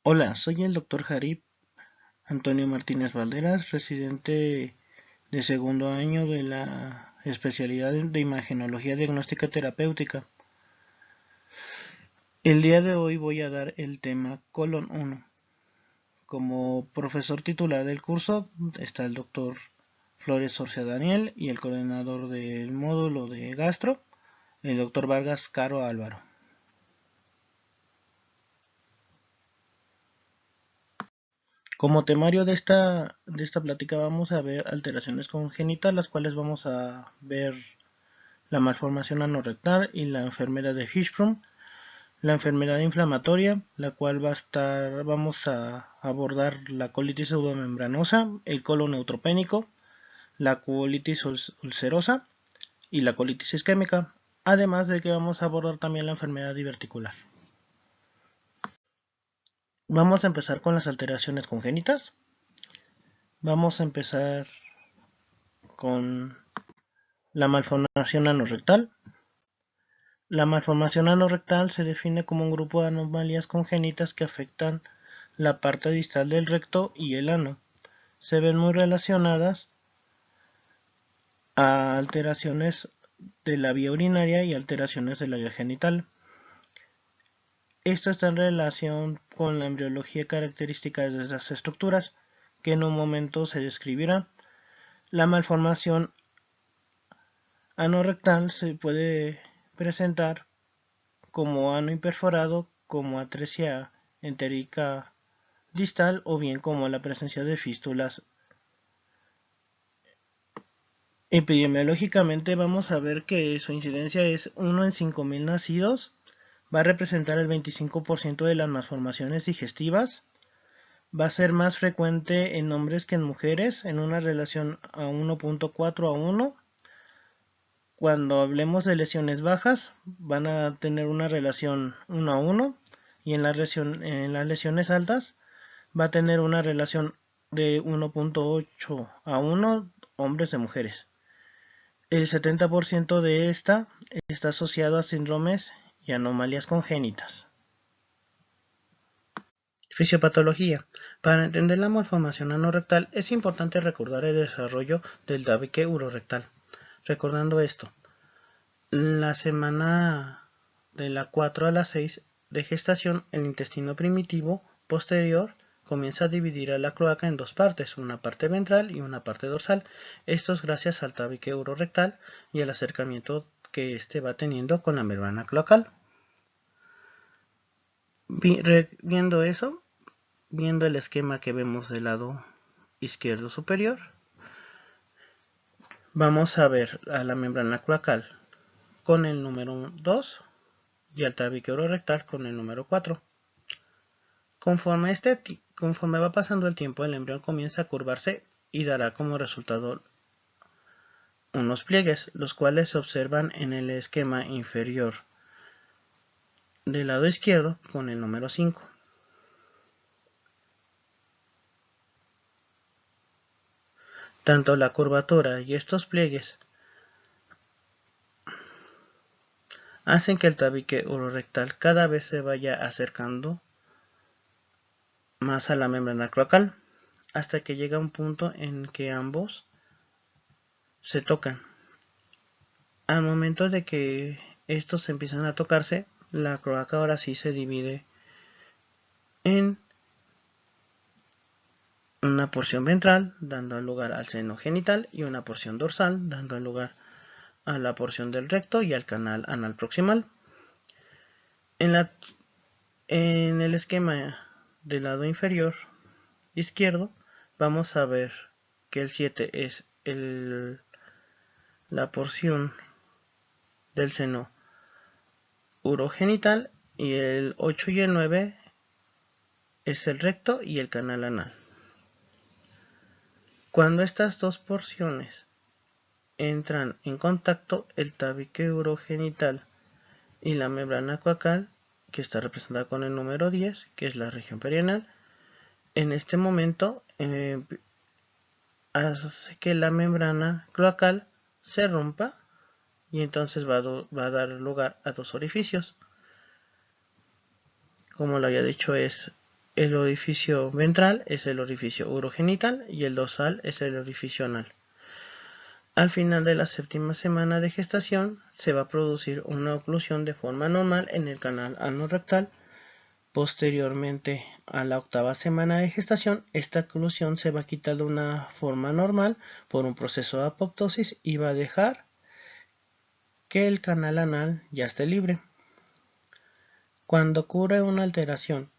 Hola, soy el Dr. Jarib Antonio Martínez Valderas, residente de segundo año de la especialidad de Imagenología Diagnóstica Terapéutica. El día de hoy voy a dar el tema colon 1. Como profesor titular del curso está el Dr. Flores Orcia Daniel y el coordinador del módulo de gastro, el Dr. Vargas Caro Álvaro. Como temario de esta plática vamos a ver alteraciones congénitas, las cuales vamos a ver la malformación anorrectal y la enfermedad de Hirschsprung, la enfermedad inflamatoria, la cual vamos a abordar la colitis pseudomembranosa, el colon neutropénico, la colitis ulcerosa y la colitis isquémica, además de que vamos a abordar también la enfermedad diverticular. Vamos a empezar con las alteraciones congénitas. Vamos a empezar con la malformación anorrectal. La malformación anorrectal se define como un grupo de anomalías congénitas que afectan la parte distal del recto y el ano. Se ven muy relacionadas a alteraciones de la vía urinaria y alteraciones de la vía genital. Esto está en relación con la embriología característica de estas estructuras, que en un momento se describirá. La malformación anorrectal se puede presentar como ano imperforado, como atresia entérica distal o bien como la presencia de fístulas. Epidemiológicamente vamos a ver que su incidencia es 1 en 5.000 nacidos, va a representar el 25% de las malformaciones digestivas, va a ser más frecuente en hombres que en mujeres en una relación a 1.4 a 1. Cuando hablemos de lesiones bajas van a tener una relación 1 a 1 y en las lesiones altas va a tener una relación de 1.8 a 1 hombres de mujeres. El 70% de esta está asociado a síndromes y anomalías congénitas. Fisiopatología. Para entender la malformación anorrectal es importante recordar el desarrollo del tabique urorectal. Recordando esto, la semana de la 4 a la 6 de gestación, el intestino primitivo posterior comienza a dividir a la cloaca en dos partes, una parte ventral y una parte dorsal. Esto es gracias al tabique urorectal y al acercamiento que éste va teniendo con la membrana cloacal. Viendo eso, viendo el esquema que vemos del lado izquierdo superior, vamos a ver a la membrana cloacal con el número 2 y al tabique urorectal con el número 4. Conforme va pasando el tiempo, el embrión comienza a curvarse y dará como resultado unos pliegues, los cuales se observan en el esquema inferior del lado izquierdo con el número 5. Tanto la curvatura y estos pliegues hacen que el tabique urorectal cada vez se vaya acercando más a la membrana cloacal, hasta que llega un punto en que ambos se tocan. Al momento de que estos empiezan a tocarse, la cloaca ahora sí se divide en una porción ventral, dando lugar al seno genital, y una porción dorsal, dando lugar a la porción del recto y al canal anal proximal. En el esquema del lado inferior izquierdo, vamos a ver que el 7 es la porción del seno urogenital y el 8 y el 9 es el recto y el canal anal. Cuando estas dos porciones entran en contacto, el tabique urogenital y la membrana cloacal, que está representada con el número 10, que es la región perianal, en este momento hace que la membrana cloacal se rompa y entonces va a dar lugar a dos orificios. Como lo había dicho, es El orificio ventral es el orificio urogenital y el dorsal es el orificio anal. Al final de la séptima semana de gestación se va a producir una oclusión de forma normal en el canal anorrectal. Posteriormente a la octava semana de gestación, esta oclusión se va a quitar de una forma normal por un proceso de apoptosis y va a dejar que el canal anal ya esté libre. Cuando ocurre una alteración,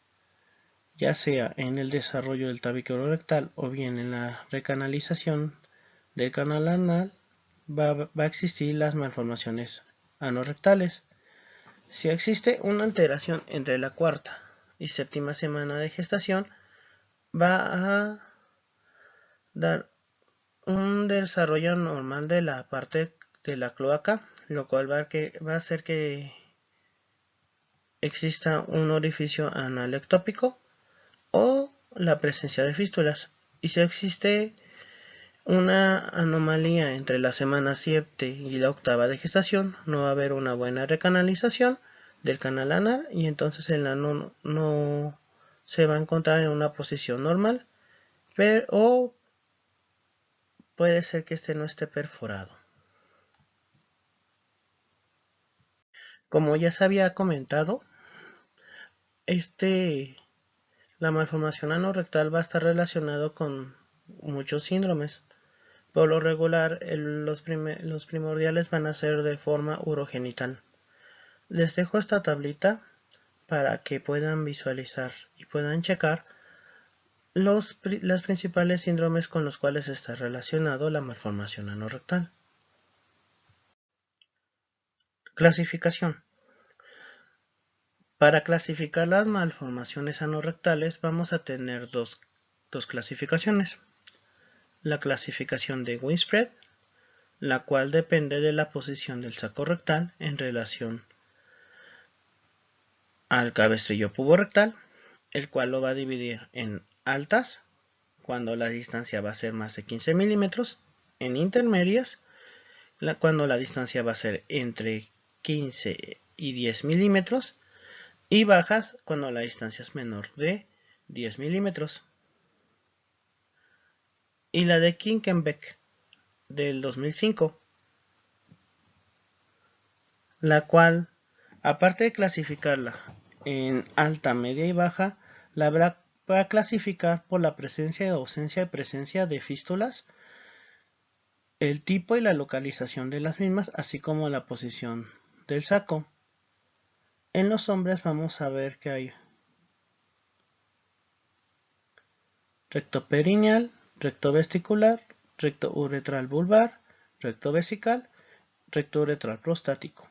ya sea en el desarrollo del tabique rectal o bien en la recanalización del canal anal, va a existir las malformaciones anorrectales. Si existe una alteración entre la cuarta y séptima semana de gestación, va a dar un desarrollo normal de la parte de la cloaca, lo cual va a hacer que exista un orificio anal ectópico o la presencia de fístulas. Y si existe una anomalía entre la semana 7 y la octava de gestación, no va a haber una buena recanalización del canal anal y entonces el ano no se va a encontrar en una posición normal, o puede ser que este no esté perforado. Como ya se había comentado, la malformación anorrectal va a estar relacionado con muchos síndromes. Por lo regular, los primordiales van a ser de forma urogenital. Les dejo esta tablita para que puedan visualizar y puedan checar las principales síndromes con los cuales está relacionado la malformación anorrectal. Clasificación. Para clasificar las malformaciones anorrectales vamos a tener dos clasificaciones. La clasificación de Widespread, la cual depende de la posición del saco rectal en relación al cabestrillo puborectal, el cual lo va a dividir en altas, cuando la distancia va a ser más de 15 milímetros, en intermedias, cuando la distancia va a ser entre 15 y 10 milímetros, y bajas cuando la distancia es menor de 10 milímetros. Y la de Kinkenbeck del 2005, la cual, aparte de clasificarla en alta, media y baja, la va a clasificar por la presencia, ausencia y presencia de fístulas, el tipo y la localización de las mismas, así como la posición del saco. En los hombres vamos a ver que hay recto perineal, recto vesticular, recto uretral vulvar, recto vesical, recto uretral prostático.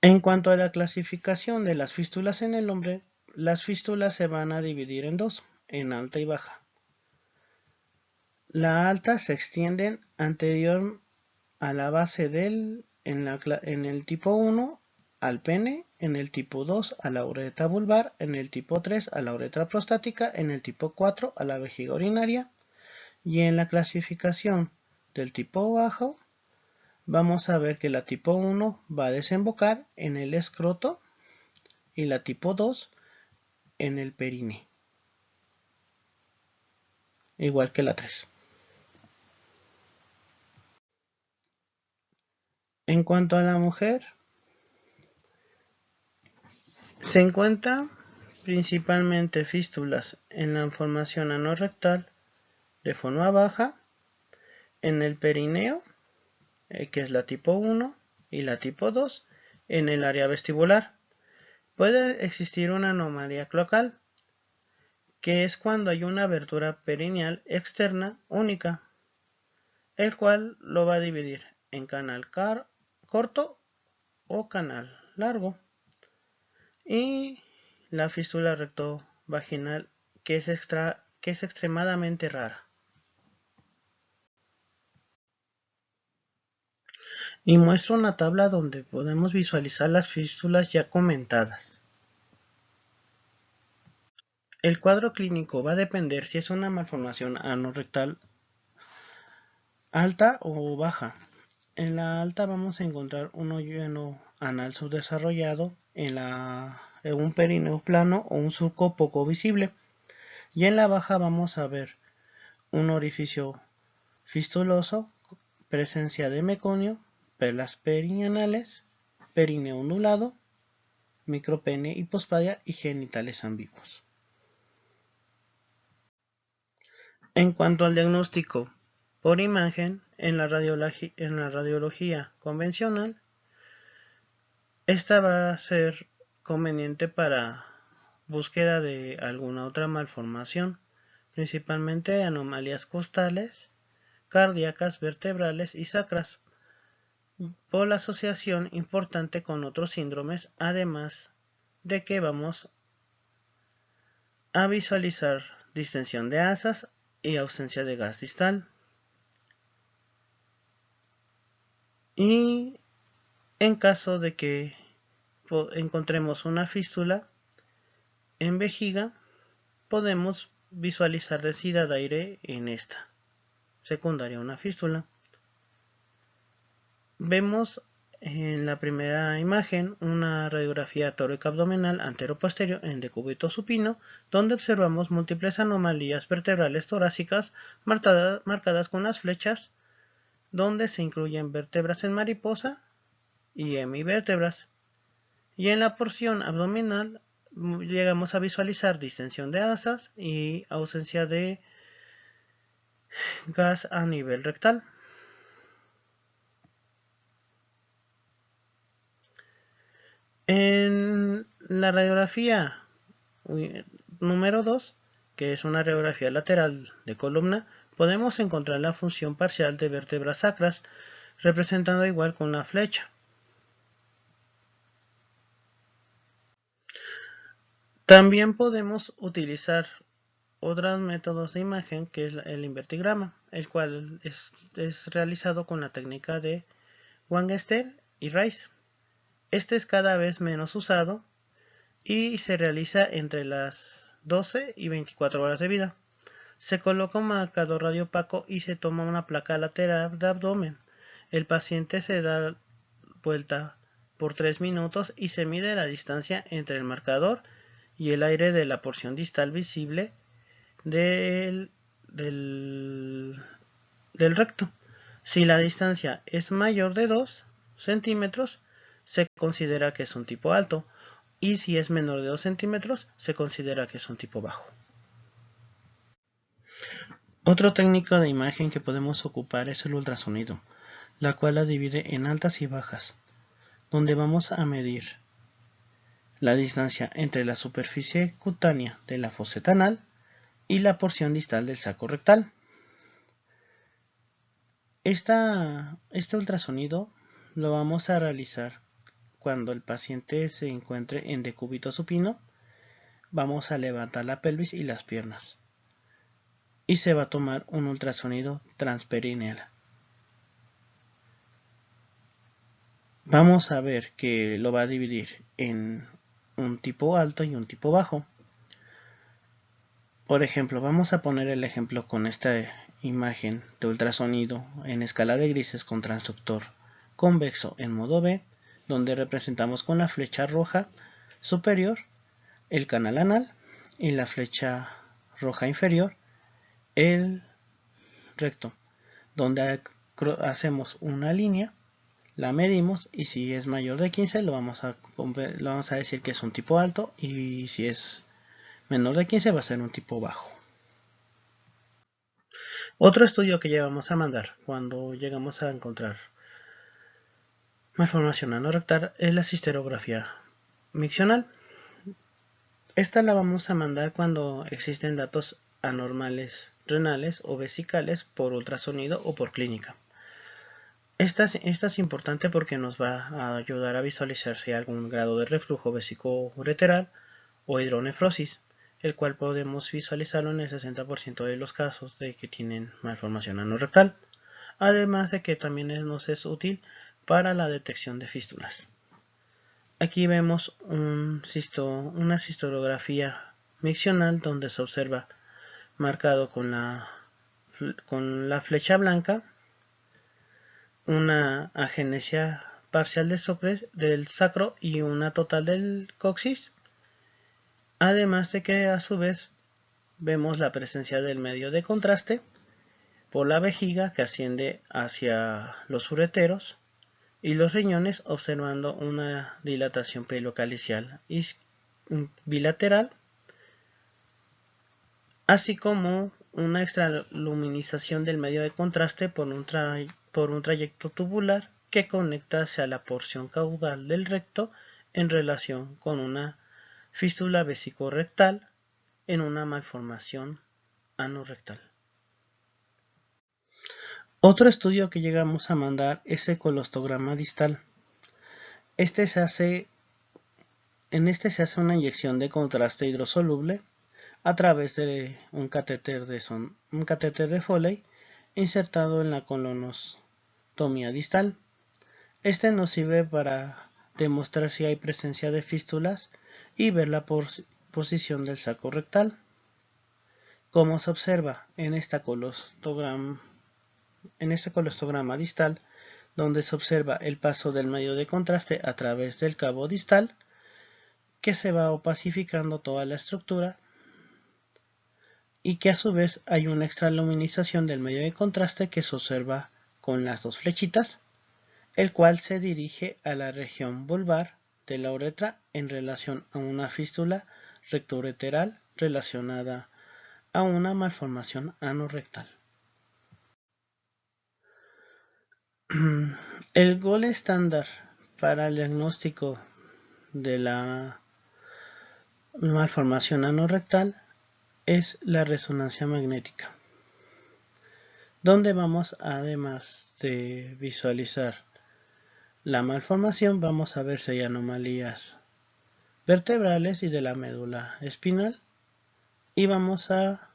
En cuanto a la clasificación de las fístulas en el hombre, las fístulas se van a dividir en dos, en alta y baja. La alta se extienden anterior a la base en el tipo 1 al pene, en el tipo 2 a la uretra vulvar, en el tipo 3 a la uretra prostática, en el tipo 4 a la vejiga urinaria, y en la clasificación del tipo bajo vamos a ver que la tipo 1 va a desembocar en el escroto y la tipo 2 en el perine, igual que la 3. En cuanto a la mujer, se encuentran principalmente fístulas en la formación anorrectal de forma baja, en el perineo, que es la tipo 1, y la tipo 2, en el área vestibular. Puede existir una anomalía cloacal, que es cuando hay una abertura perineal externa única, el cual lo va a dividir en canal corto o canal largo, y la fístula rectovaginal, que es extremadamente rara. Y muestro una tabla donde podemos visualizar las fístulas ya comentadas. El cuadro clínico va a depender si es una malformación anorrectal alta o baja. En la alta vamos a encontrar un hoyo anal subdesarrollado en la un perineo plano o un surco poco visible. Y en la baja vamos a ver un orificio fistuloso, presencia de meconio, perlas perineales, perineo ondulado, micropene hipospadia y genitales ambiguos. En cuanto al diagnóstico por imagen, en la radiología convencional, esta va a ser conveniente para búsqueda de alguna otra malformación, principalmente anomalías costales, cardíacas, vertebrales y sacras, por la asociación importante con otros síndromes, además de que vamos a visualizar distensión de asas y ausencia de gas distal. Y en caso de que encontremos una fístula en vejiga, podemos visualizar densidad de aire en esta, secundaria a una fístula. Vemos en la primera imagen una radiografía tóraco-abdominal antero-posterior en decúbito supino, donde observamos múltiples anomalías vertebrales torácicas marcadas con las flechas, donde se incluyen vértebras en mariposa y hemivértebras. Y en la porción abdominal llegamos a visualizar distensión de asas y ausencia de gas a nivel rectal. En la radiografía número 2, que es una radiografía lateral de columna, podemos encontrar la función parcial de vértebras sacras, representando igual con la flecha. También podemos utilizar otros métodos de imagen, que es el invertigrama, el cual es realizado con la técnica de Wangster y Rice. Este es cada vez menos usado y se realiza entre las 12 y 24 horas de vida. Se coloca un marcador radiopaco y se toma una placa lateral de abdomen. El paciente se da vuelta por 3 minutos y se mide la distancia entre el marcador y el aire de la porción distal visible del recto. Si la distancia es mayor de 2 centímetros, se considera que es un tipo alto, y si es menor de 2 centímetros, se considera que es un tipo bajo. Otro técnico de imagen que podemos ocupar es el ultrasonido, la cual la divide en altas y bajas, donde vamos a medir la distancia entre la superficie cutánea de la foseta anal y la porción distal del saco rectal. Este ultrasonido lo vamos a realizar cuando el paciente se encuentre en decúbito supino. Vamos a levantar la pelvis y las piernas y se va a tomar un ultrasonido transperineal. Vamos a ver que lo va a dividir en un tipo alto y un tipo bajo. Por ejemplo, vamos a poner el ejemplo con esta imagen de ultrasonido en escala de grises con transductor convexo en modo B, donde representamos con la flecha roja superior el canal anal y la flecha roja inferior el recto, donde hacemos una línea, la medimos y si es mayor de 15 lo vamos a decir que es un tipo alto, y si es menor de 15 va a ser un tipo bajo. Otro estudio que llevamos a mandar cuando llegamos a encontrar malformación anorrectal es la cisterografía miccional. Esta la vamos a mandar cuando existen datos anormales renales o vesicales por ultrasonido o por clínica. Esta es importante porque nos va a ayudar a visualizar si hay algún grado de reflujo vesicoureteral o hidronefrosis, el cual podemos visualizarlo en el 60% de los casos de que tienen malformación anorrectal, además de que también nos es útil para la detección de fístulas. Aquí vemos una cistografía miccional donde se observa marcado con la flecha blanca una agenesia parcial del sacro y una total del coxis, Además de que a su vez vemos la presencia del medio de contraste por la vejiga que asciende hacia los ureteros y los riñones, observando una dilatación perilocal bilateral, así como una extraluminización del medio de contraste por un trayecto tubular que conecta hacia la porción caudal del recto en relación con una fístula vesicorrectal en una malformación anorrectal. Otro estudio que llegamos a mandar es el colostograma distal. En este se hace una inyección de contraste hidrosoluble a través de un catéter de Foley insertado en la colonostomía distal. Este nos sirve para demostrar si hay presencia de fístulas y ver la posición del saco rectal. Como se observa en este colostograma distal, donde se observa el paso del medio de contraste a través del cabo distal, que se va opacificando toda la estructura y que a su vez hay una extraluminización del medio de contraste que se observa con las dos flechitas, el cual se dirige a la región vulvar de la uretra en relación a una fístula rectoureteral relacionada a una malformación anorrectal. El gold estándar para el diagnóstico de la malformación anorrectal es la resonancia magnética, donde vamos, además de visualizar la malformación, vamos a ver si hay anomalías vertebrales y de la médula espinal, y vamos a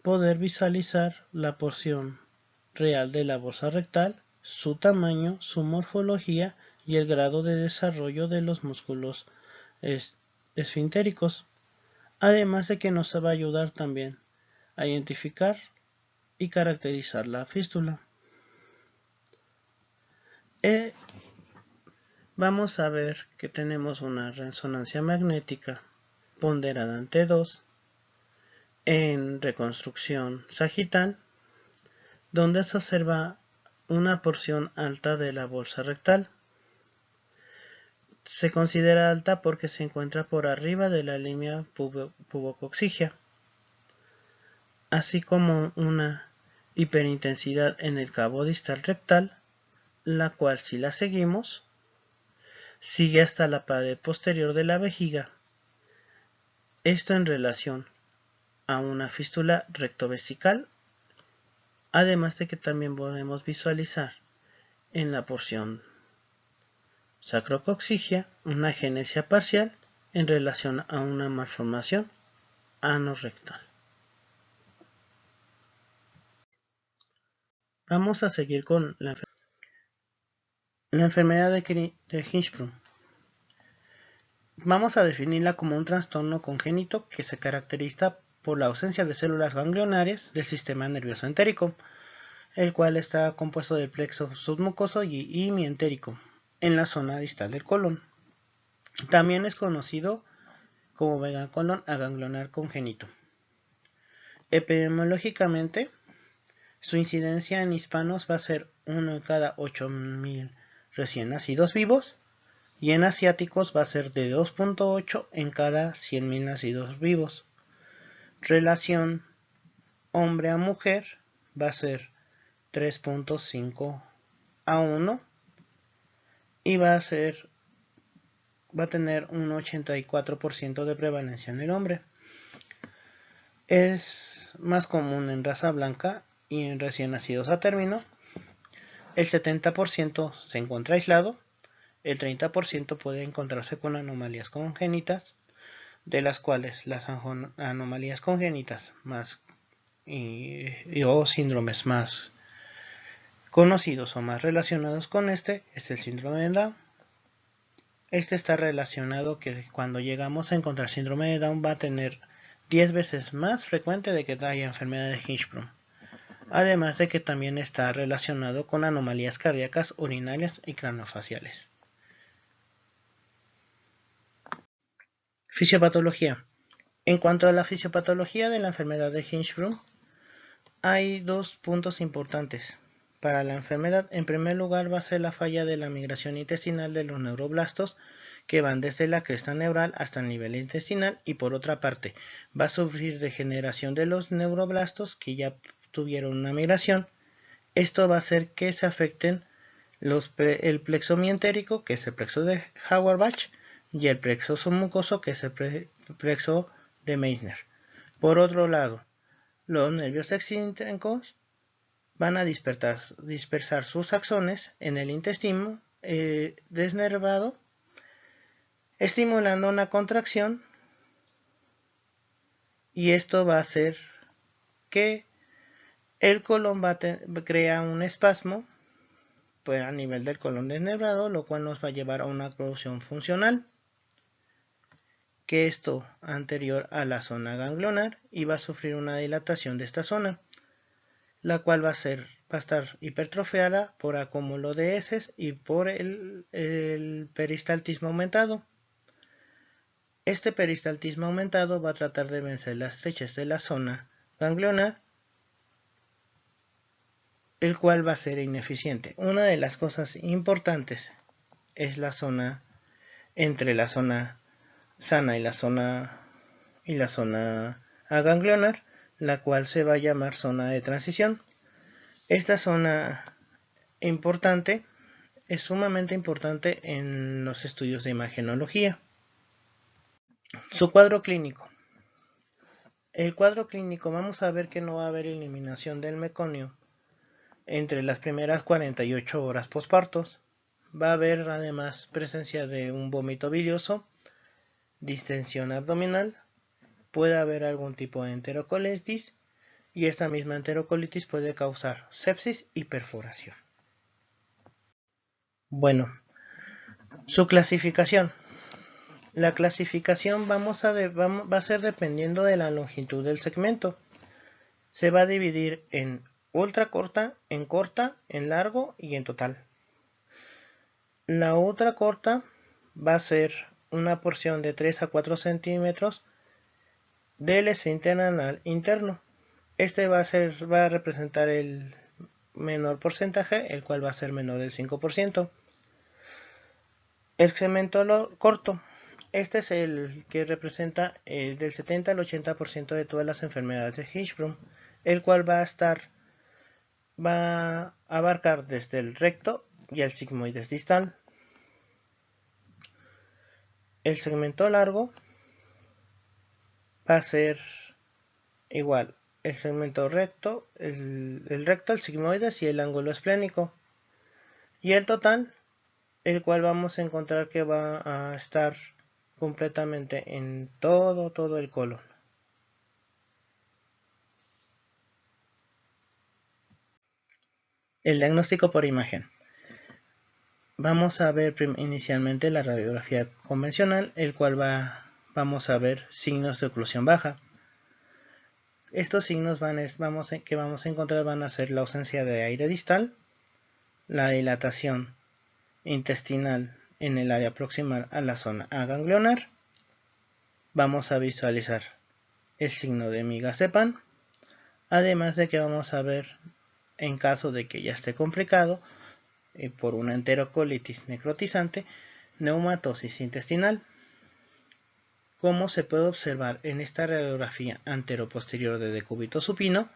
poder visualizar la porción real de la bolsa rectal, su tamaño, su morfología y el grado de desarrollo de los músculos esfintéricos, además de que nos va a ayudar también a identificar y caracterizar la fístula. Vamos a ver que tenemos una resonancia magnética ponderada ante 2 en reconstrucción sagital, donde se observa una porción alta de la bolsa rectal. Se considera alta porque se encuentra por arriba de la línea pubococcígea, así como una hiperintensidad en el cabo distal rectal, la cual, si la seguimos, sigue hasta la pared posterior de la vejiga. Esto en relación a una fístula rectovesical, además de que también podemos visualizar en la porción sacrococcígea una agenesia parcial en relación a una malformación anorrectal. Vamos a seguir con la enfermedad de Hirschsprung. Vamos a definirla como un trastorno congénito que se caracteriza por la ausencia de células ganglionarias del sistema nervioso entérico, el cual está compuesto del plexo submucoso y mientérico en la zona distal del colon. También es conocido como megacolon aganglionar congénito. Epidemiológicamente, su incidencia en hispanos va a ser 1 en cada 8.000 recién nacidos vivos, y en asiáticos va a ser de 2.8 en cada 100.000 nacidos vivos. Relación hombre a mujer va a ser 3.5 a 1 y va a tener un 84% de prevalencia en el hombre. Es más común en raza blanca y en recién nacidos a término. El 70% se encuentra aislado, el 30% puede encontrarse con anomalías congénitas, de las cuales las anomalías congénitas o síndromes más conocidos o más relacionados con este es el síndrome de Down. Este está relacionado que cuando llegamos a encontrar síndrome de Down va a tener 10 veces más frecuente de que haya enfermedad de Hirschsprung. Además de que también está relacionado con anomalías cardíacas, urinarias y craneofaciales. Fisiopatología. En cuanto a la fisiopatología de la enfermedad de Hirschsprung, hay dos puntos importantes para la enfermedad. En primer lugar, va a ser la falla de la migración intestinal de los neuroblastos, que van desde la cresta neural hasta el nivel intestinal, y por otra parte, va a sufrir degeneración de los neuroblastos que ya tuvieron una migración. Esto va a hacer que se afecten el plexo mientérico, que es el plexo de Auerbach, y el plexo submucoso, que es el plexo de Meissner. Por otro lado, los nervios excéntricos van a dispersar sus axones en el intestino desnervado, estimulando una contracción, y esto va a hacer que el colon crea un espasmo pues, a nivel del colon desnervado, lo cual nos va a llevar a una oclusión funcional, que esto anterior a la zona ganglionar, y va a sufrir una dilatación de esta zona, la cual va a estar hipertrofiada por acúmulo de heces y por el peristaltismo aumentado. Este peristaltismo aumentado va a tratar de vencer la estrechez de la zona ganglionar, el cual va a ser ineficiente. Una de las cosas importantes es la zona entre la zona sana y la zona aganglionar, la cual se va a llamar zona de transición. Esta zona importante es sumamente importante en los estudios de imagenología. Su cuadro clínico. El cuadro clínico, vamos a ver que no va a haber eliminación del meconio entre las primeras 48 horas pospartos. Va a haber además presencia de un vómito bilioso, distensión abdominal, puede haber algún tipo de enterocolitis, y esta misma enterocolitis puede causar sepsis y perforación. Bueno, su clasificación. La clasificación va a ser dependiendo de la longitud del segmento. Se va a dividir en ultra corta, en largo y en total. La ultra corta va a ser una porción de 3 a 4 centímetros del esfínter anal interno. Este va a representar el menor porcentaje, el cual va a ser menor del 5%. El segmento corto. Este es el que representa del 70 al 80% de todas las enfermedades de Hirschsprung, el cual va a abarcar desde el recto y el sigmoides distal. El segmento largo va a ser igual el segmento recto, el recto, el sigmoides y el ángulo esplénico. Y el total, el cual vamos a encontrar que va a estar completamente en todo el colon. El diagnóstico por imagen. Vamos a ver inicialmente la radiografía convencional, el cual vamos a ver signos de oclusión baja. Estos signos que vamos a encontrar van a ser la ausencia de aire distal, la dilatación intestinal en el área proximal a la zona aganglionar. Vamos a visualizar el signo de migas de pan, además de que vamos a ver, en caso de que ya esté complicado, por una enterocolitis necrotizante, neumatosis intestinal. Como se puede observar en esta radiografía anteroposterior de decúbito supino,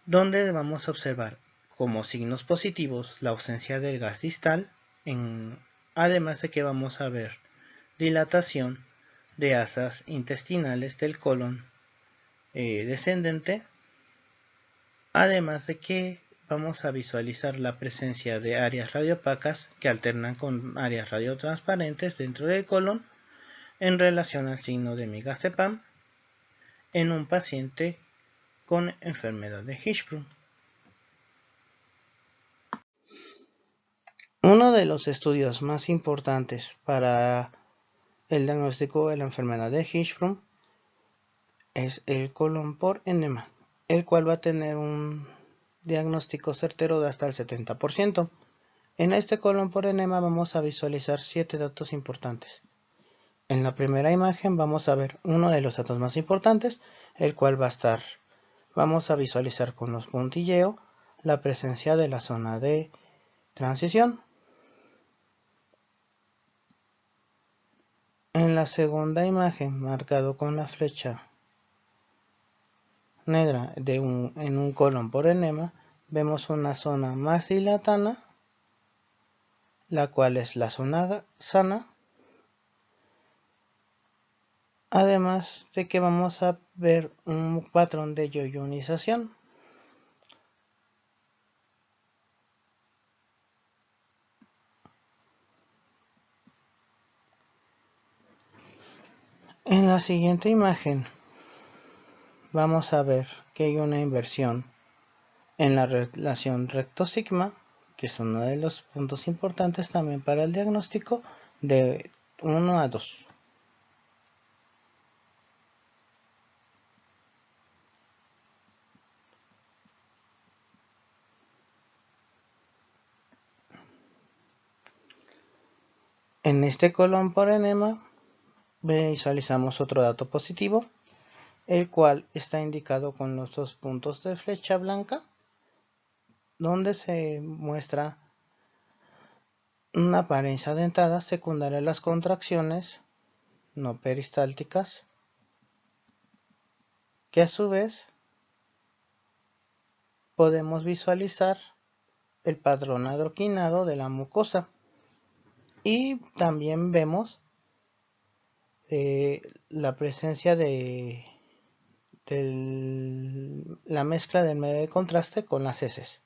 donde vamos a observar como signos positivos la ausencia del gas distal, además de que vamos a ver dilatación de asas intestinales del colon descendente, además de que vamos a visualizar la presencia de áreas radiopacas que alternan con áreas radiotransparentes dentro del colon en relación al signo de migas de pan en un paciente con enfermedad de Hirschsprung. Uno de los estudios más importantes para el diagnóstico de la enfermedad de Hirschsprung es el colon por enema, el cual va a tener un diagnóstico certero de hasta el 70%. En este colon por enema vamos a visualizar 7 datos importantes. En la primera imagen vamos a ver uno de los datos más importantes, el cual va a estar, vamos a visualizar con los puntilleos la presencia de la zona de transición. En la segunda imagen, marcado con la flecha negra en un colon por enema, vemos una zona más dilatada, la cual es la zona sana, además de que vamos a ver un patrón de ionización. En la siguiente imagen vamos a ver que hay una inversión en la relación recto-sigma, que es uno de los puntos importantes también para el diagnóstico, de 1 a 2. En este colon por enema visualizamos otro dato positivo, el cual está indicado con los 2 puntos de flecha blanca, donde se muestra una apariencia dentada secundaria a las contracciones no peristálticas, que a su vez podemos visualizar el patrón adoquinado de la mucosa, y también vemos la presencia de la mezcla del medio de contraste con las heces.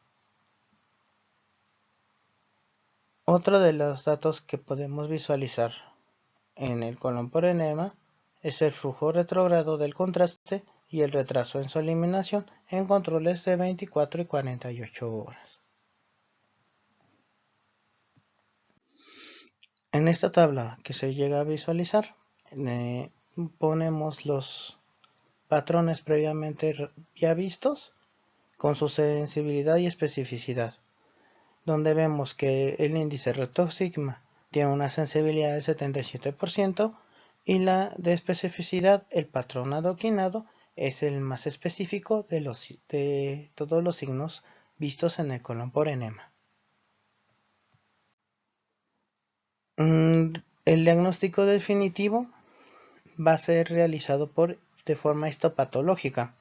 Otro de los datos que podemos visualizar en el colon por enema es el flujo retrógrado del contraste y el retraso en su eliminación en controles de 24 y 48 horas. En esta tabla que se llega a visualizar, ponemos los patrones previamente ya vistos con su sensibilidad y especificidad, donde vemos que el índice recto-sigma tiene una sensibilidad del 77% y la de especificidad, el patrón adoquinado, es el más específico de todos los signos vistos en el colon por enema. El diagnóstico definitivo va a ser realizado de forma histopatológica,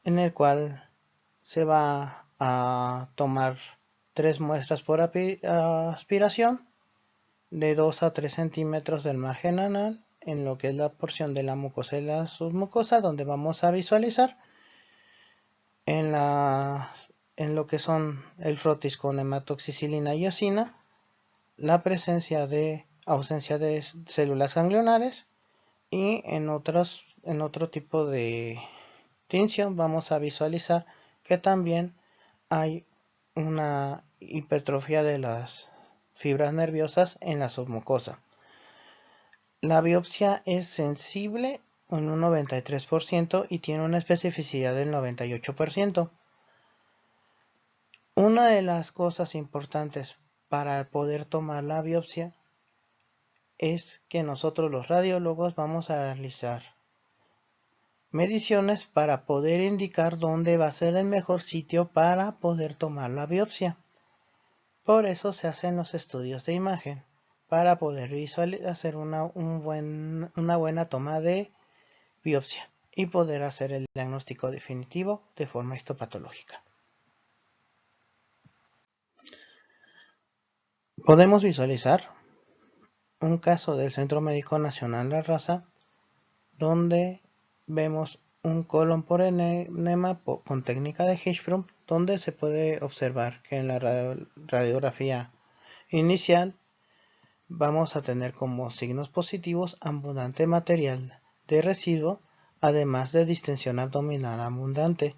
en el cual se va a tomar 3 muestras por aspiración de 2 a 3 centímetros del margen anal en lo que es la porción de la mucosa y la submucosa, donde vamos a visualizar en lo que son el frotis con hematoxicilina y eosina la presencia de ausencia de células ganglionares, y en otro tipo de tinción vamos a visualizar que también hay una hipertrofia de las fibras nerviosas en la submucosa. La biopsia es sensible en un 93% y tiene una especificidad del 98%. Una de las cosas importantes para poder tomar la biopsia es que nosotros los radiólogos vamos a realizar mediciones para poder indicar dónde va a ser el mejor sitio para poder tomar la biopsia. Por eso se hacen los estudios de imagen, para poder hacer una buena toma de biopsia y poder hacer el diagnóstico definitivo de forma histopatológica. Podemos visualizar un caso del Centro Médico Nacional La Raza, donde vemos un colon por enema con técnica de Hirschsprung, donde se puede observar que en la radiografía inicial vamos a tener como signos positivos abundante material de residuo, además de distensión abdominal abundante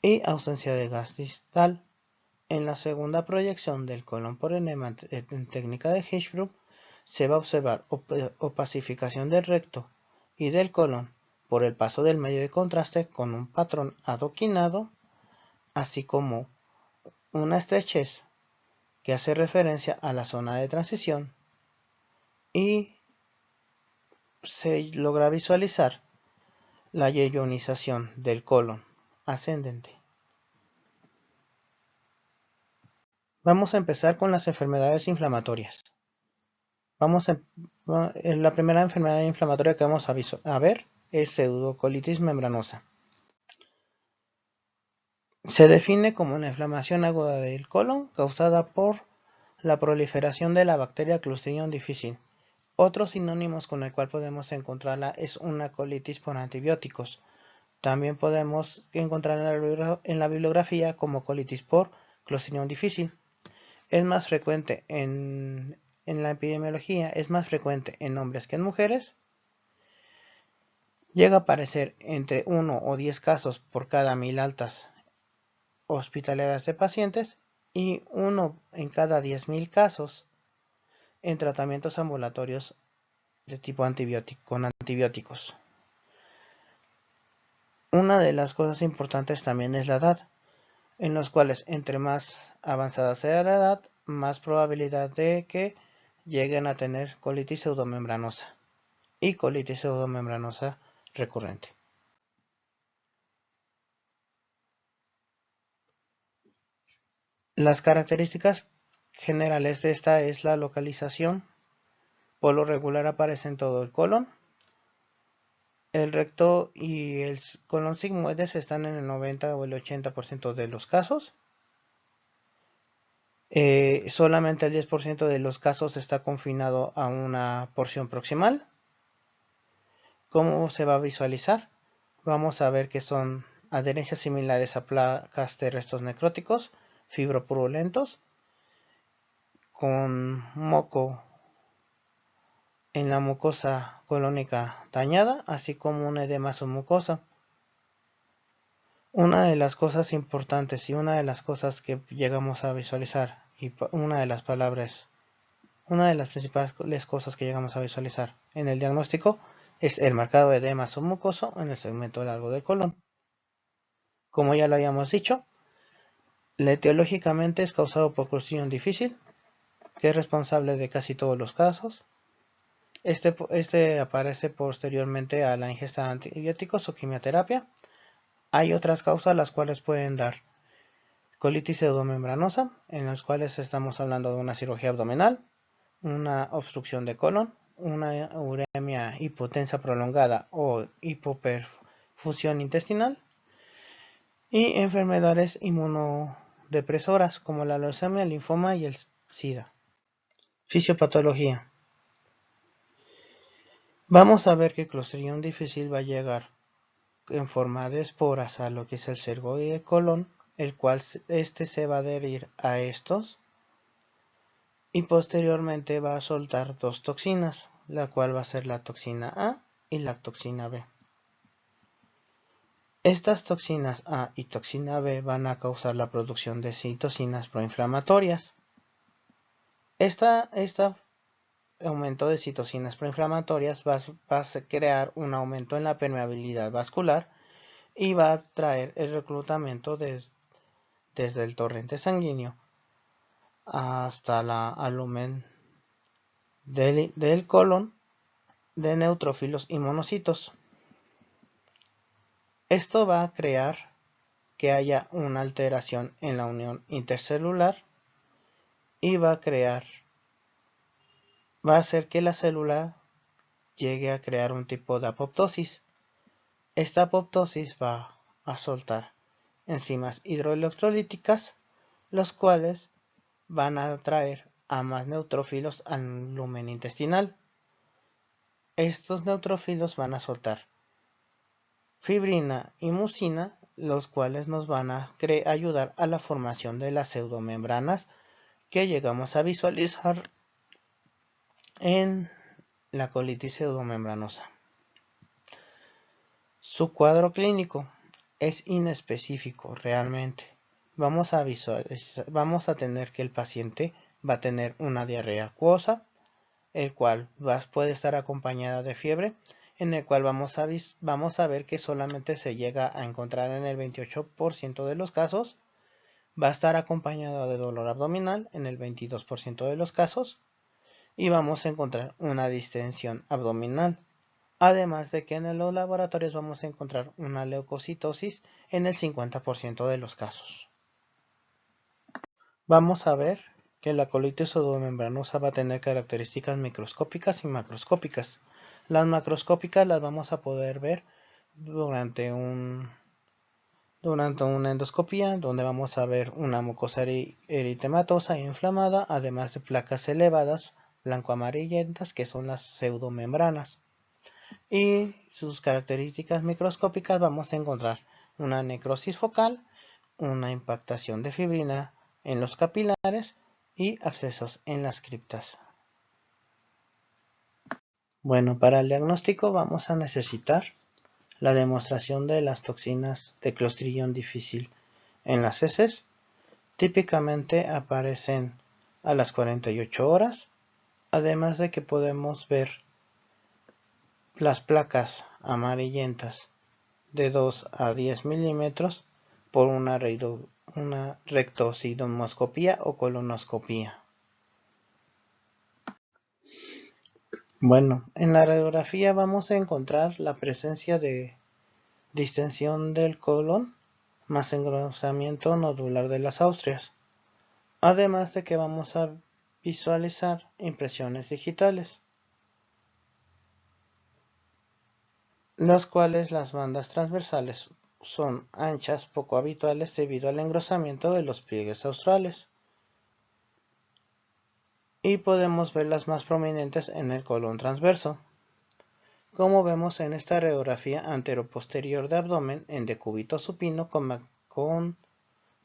y ausencia de gas distal. En la segunda proyección del colon por enema en técnica de Hirschsprung se va a observar opacificación del recto y del colon por el paso del medio de contraste con un patrón adoquinado, así como una estrechez que hace referencia a la zona de transición, y se logra visualizar la ionización del colon ascendente. Vamos a empezar con las enfermedades inflamatorias. La primera enfermedad inflamatoria que vamos a ver es pseudocolitis membranosa. Se define como una inflamación aguda del colon causada por la proliferación de la bacteria Clostridium difficile. Otros sinónimos con el cual podemos encontrarla es una colitis por antibióticos. También podemos encontrar en la bibliografía como colitis por Clostridium difficile. Es más frecuente en la epidemiología, es más frecuente en hombres que en mujeres. Llega a aparecer entre 1 o 10 casos por cada 1000 altas hospitalarias de pacientes y 1 en cada 10.000 casos en tratamientos ambulatorios de tipo antibiótico, con antibióticos. Una de las cosas importantes también es la edad, en los cuales entre más avanzada sea la edad, más probabilidad de que lleguen a tener colitis pseudomembranosa y colitis pseudomembranosa recurrente. Las características generales de esta es la localización. Por lo regular aparece en todo el colon. El recto y el colon sigmoides están en el 90 o el 80% de los casos. Solamente el 10% de los casos está confinado a una porción proximal. ¿Cómo se va a visualizar? Vamos a ver que son adherencias similares a placas de restos necróticos, fibropurulentos, con moco en la mucosa colónica dañada, así como un edema submucosa. Una de las cosas importantes y una de las cosas que llegamos a visualizar y una de las principales cosas que llegamos a visualizar en el diagnóstico es el marcado edema submucoso en el segmento largo del colon. Como ya lo habíamos dicho, etiológicamente es causado por Clostridium difficile, que es responsable de casi todos los casos. Este aparece posteriormente a la ingesta de antibióticos o quimioterapia. Hay otras causas las cuales pueden dar colitis pseudomembranosa, en las cuales estamos hablando de una cirugía abdominal, una obstrucción de colon, una uremia hipotensa prolongada o hipoperfusión intestinal y enfermedades inmunodepresoras como la leucemia, el linfoma y el SIDA. Fisiopatología. Vamos a ver que Clostridium difficile va a llegar en forma de esporas a lo que es el cergo y el colon, el cual se va a adherir a estos y posteriormente va a soltar dos toxinas, la cual va a ser la toxina A y la toxina B. Estas toxinas A y toxina B van a causar la producción de citocinas proinflamatorias. Este aumento de citocinas proinflamatorias va a crear un aumento en la permeabilidad vascular y va a traer el reclutamiento desde el torrente sanguíneo hasta al lumen del colon de neutrófilos y monocitos. Esto va a crear que haya una alteración en la unión intercelular y va a hacer que la célula llegue a crear un tipo de apoptosis. Esta apoptosis va a soltar enzimas hidroelectrolíticas, los cuales van a atraer a más neutrófilos al lumen intestinal. Estos neutrófilos van a soltar fibrina y mucina, los cuales nos van a ayudar a la formación de las pseudomembranas que llegamos a visualizar en la colitis pseudomembranosa. Su cuadro clínico es inespecífico realmente. Vamos a tener que el paciente va a tener una diarrea acuosa, el cual puede estar acompañada de fiebre, en el cual vamos a ver que solamente se llega a encontrar en el 28% de los casos. Va a estar acompañado de dolor abdominal en el 22% de los casos y vamos a encontrar una distensión abdominal Además de que en los laboratorios vamos a encontrar una leucocitosis en el 50% de los casos. Vamos a ver que la colitis pseudomembranosa va a tener características microscópicas y macroscópicas. Las macroscópicas las vamos a poder ver durante una endoscopía, donde vamos a ver una mucosa eritematosa e inflamada, además de placas elevadas blanco-amarillentas, que son las pseudomembranas. Y sus características microscópicas vamos a encontrar una necrosis focal, una impactación de fibrina en los capilares y abscesos en las criptas. Bueno, para el diagnóstico vamos a necesitar la demostración de las toxinas de Clostridium difficile en las heces. Típicamente aparecen a las 48 horas, además de que podemos ver las placas amarillentas de 2 a 10 milímetros por una rectocitomoscopía o colonoscopía. Bueno, en la radiografía vamos a encontrar la presencia de distensión del colon más engrosamiento nodular de las austrias, además de que vamos a visualizar impresiones digitales, las cuales las bandas transversales son anchas, poco habituales debido al engrosamiento de los pliegues australes, y podemos ver las más prominentes en el colon transverso, como vemos en esta radiografía anteroposterior de abdomen en decúbito supino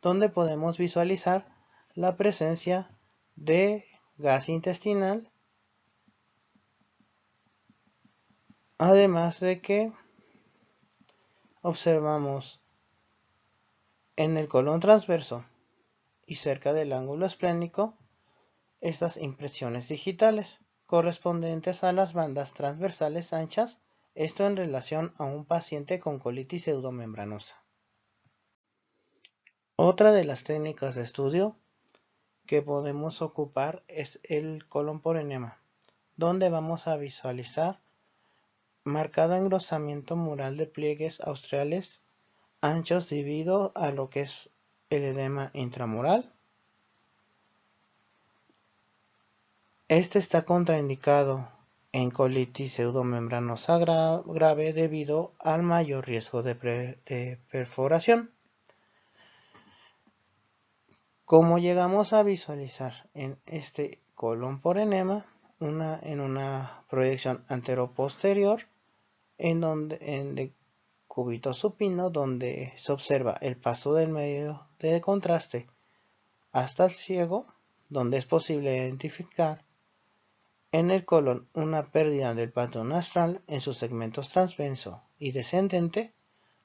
donde podemos visualizar la presencia de gas intestinal, además de que observamos en el colon transverso y cerca del ángulo esplénico estas impresiones digitales correspondientes a las bandas transversales anchas, esto en relación a un paciente con colitis pseudomembranosa. Otra de las técnicas de estudio que podemos ocupar es el colon por enema, donde vamos a visualizar marcado engrosamiento mural de pliegues australes anchos debido a lo que es el edema intramural. Este está contraindicado en colitis pseudomembranosa grave debido al mayor riesgo de perforación. Como llegamos a visualizar en este colon por enema, en una proyección anteroposterior, en decúbito supino, donde se observa el paso del medio de contraste hasta el ciego, donde es posible identificar en el colon una pérdida del patrón astral en sus segmentos transverso y descendente,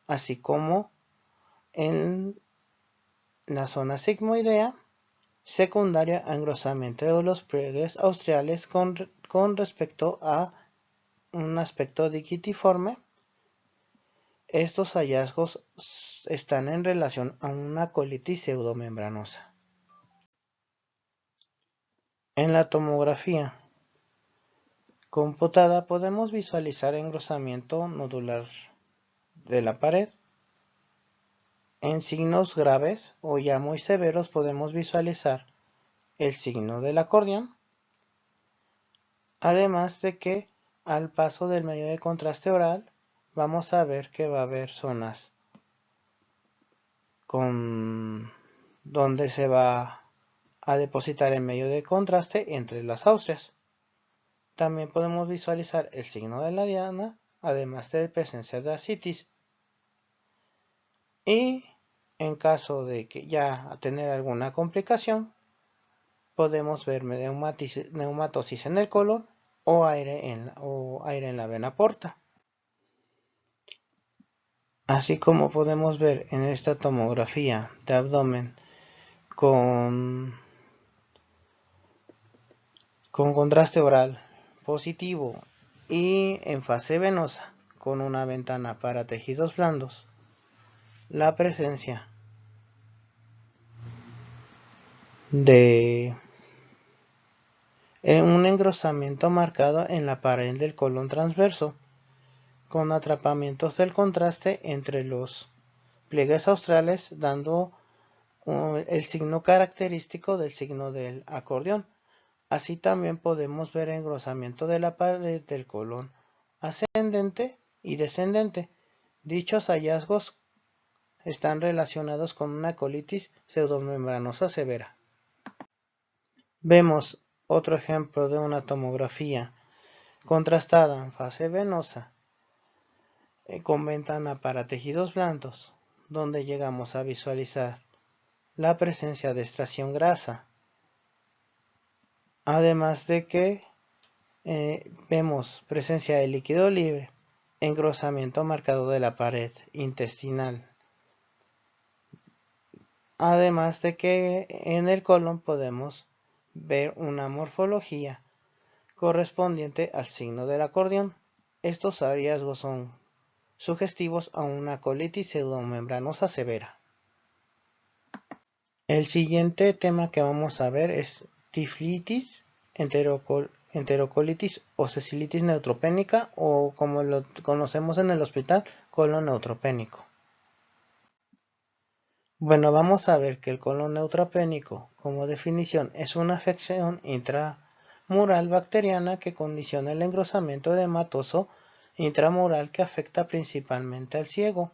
así como en la zona sigmoidea, secundaria a engrosamiento de los pliegues australes con respecto a un aspecto digitiforme. Estos hallazgos están en relación a una colitis pseudomembranosa. En la tomografía computada podemos visualizar engrosamiento nodular de la pared. En signos graves o ya muy severos podemos visualizar el signo del acordeón, además de que al paso del medio de contraste oral vamos a ver que va a haber zonas donde se va a depositar el medio de contraste entre las austrias. También podemos visualizar el signo de la diana, además de presencia de ascitis. Y en caso de que ya tener alguna complicación, podemos ver neumatosis en el colon o aire en la vena porta. Así como podemos ver en esta tomografía de abdomen con contraste oral positivo y en fase venosa con una ventana para tejidos blandos, la presencia de un engrosamiento marcado en la pared del colon transverso, con atrapamientos del contraste entre los pliegues australes, dando el signo característico del signo del acordeón. Así también podemos ver engrosamiento de la pared del colon ascendente y descendente. Dichos hallazgos están relacionados con una colitis pseudomembranosa severa. Vemos otro ejemplo de una tomografía contrastada en fase venosa con ventana para tejidos blandos, donde llegamos a visualizar la presencia de extracción grasa, además de que vemos presencia de líquido libre, engrosamiento marcado de la pared intestinal, además de que en el colon podemos ver una morfología correspondiente al signo del acordeón. Estos hallazgos son sugestivos a una colitis pseudomembranosa severa. El siguiente tema que vamos a ver es tiflitis, enterocolitis o sesilitis neutropénica, o como lo conocemos en el hospital, colon neutropénico. Bueno, vamos a ver que el colon neutropénico, como definición, es una afección intramural bacteriana que condiciona el engrosamiento edematoso intramural que afecta principalmente al ciego.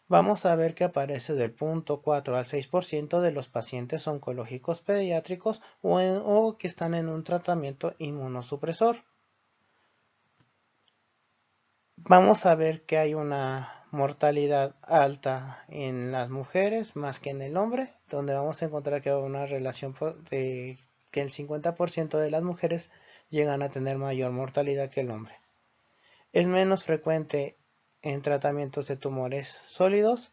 Vamos a ver que aparece del 0.4 al 6% de los pacientes oncológicos pediátricos o que están en un tratamiento inmunosupresor. Vamos a ver que hay una mortalidad alta en las mujeres más que en el hombre, donde vamos a encontrar que hay una relación de que el 50% de las mujeres llegan a tener mayor mortalidad que el hombre. Es menos frecuente en tratamientos de tumores sólidos.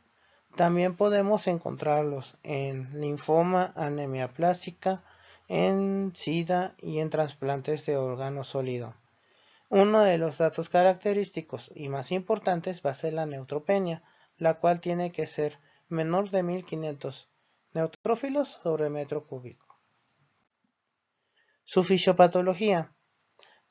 También podemos encontrarlos en linfoma, anemia plástica, en SIDA y en trasplantes de órgano sólido. Uno de los datos característicos y más importantes va a ser la neutropenia, la cual tiene que ser menor de 1500 neutrófilos sobre metro cúbico. Su fisiopatología.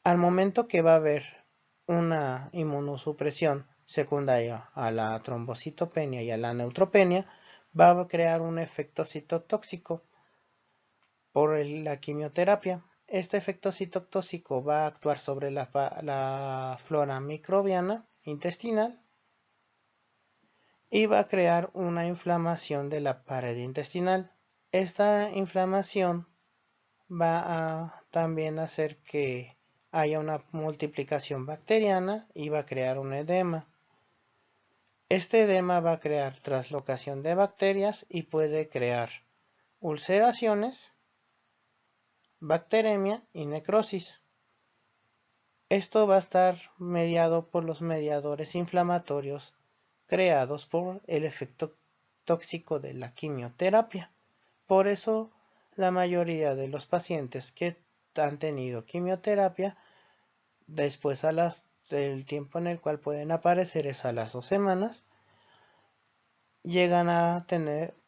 Al momento que va a haber una inmunosupresión secundaria a la trombocitopenia y a la neutropenia, va a crear un efecto citotóxico por la quimioterapia. Este efecto citotóxico va a actuar sobre la flora microbiana intestinal y va a crear una inflamación de la pared intestinal. Esta inflamación va a también hacer que haya una multiplicación bacteriana y va a crear un edema. Este edema va a crear traslocación de bacterias y puede crear ulceraciones, bacteremia y necrosis. Esto va a estar mediado por los mediadores inflamatorios creados por el efecto tóxico de la quimioterapia. Por eso, la mayoría de los pacientes que han tenido quimioterapia, después del tiempo en el cual pueden aparecer es a las 2 semanas,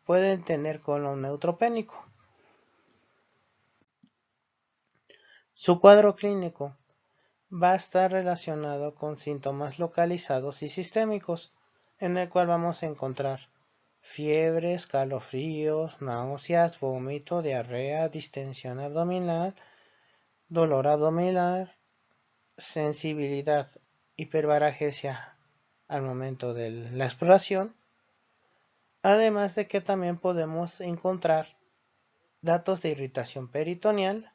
pueden tener colon neutropénico. Su cuadro clínico va a estar relacionado con síntomas localizados y sistémicos, en el cual vamos a encontrar fiebre, escalofríos, náuseas, vómito, diarrea, distensión abdominal, dolor abdominal, sensibilidad, hipervaragesia al momento de la exploración, además de que también podemos encontrar datos de irritación peritoneal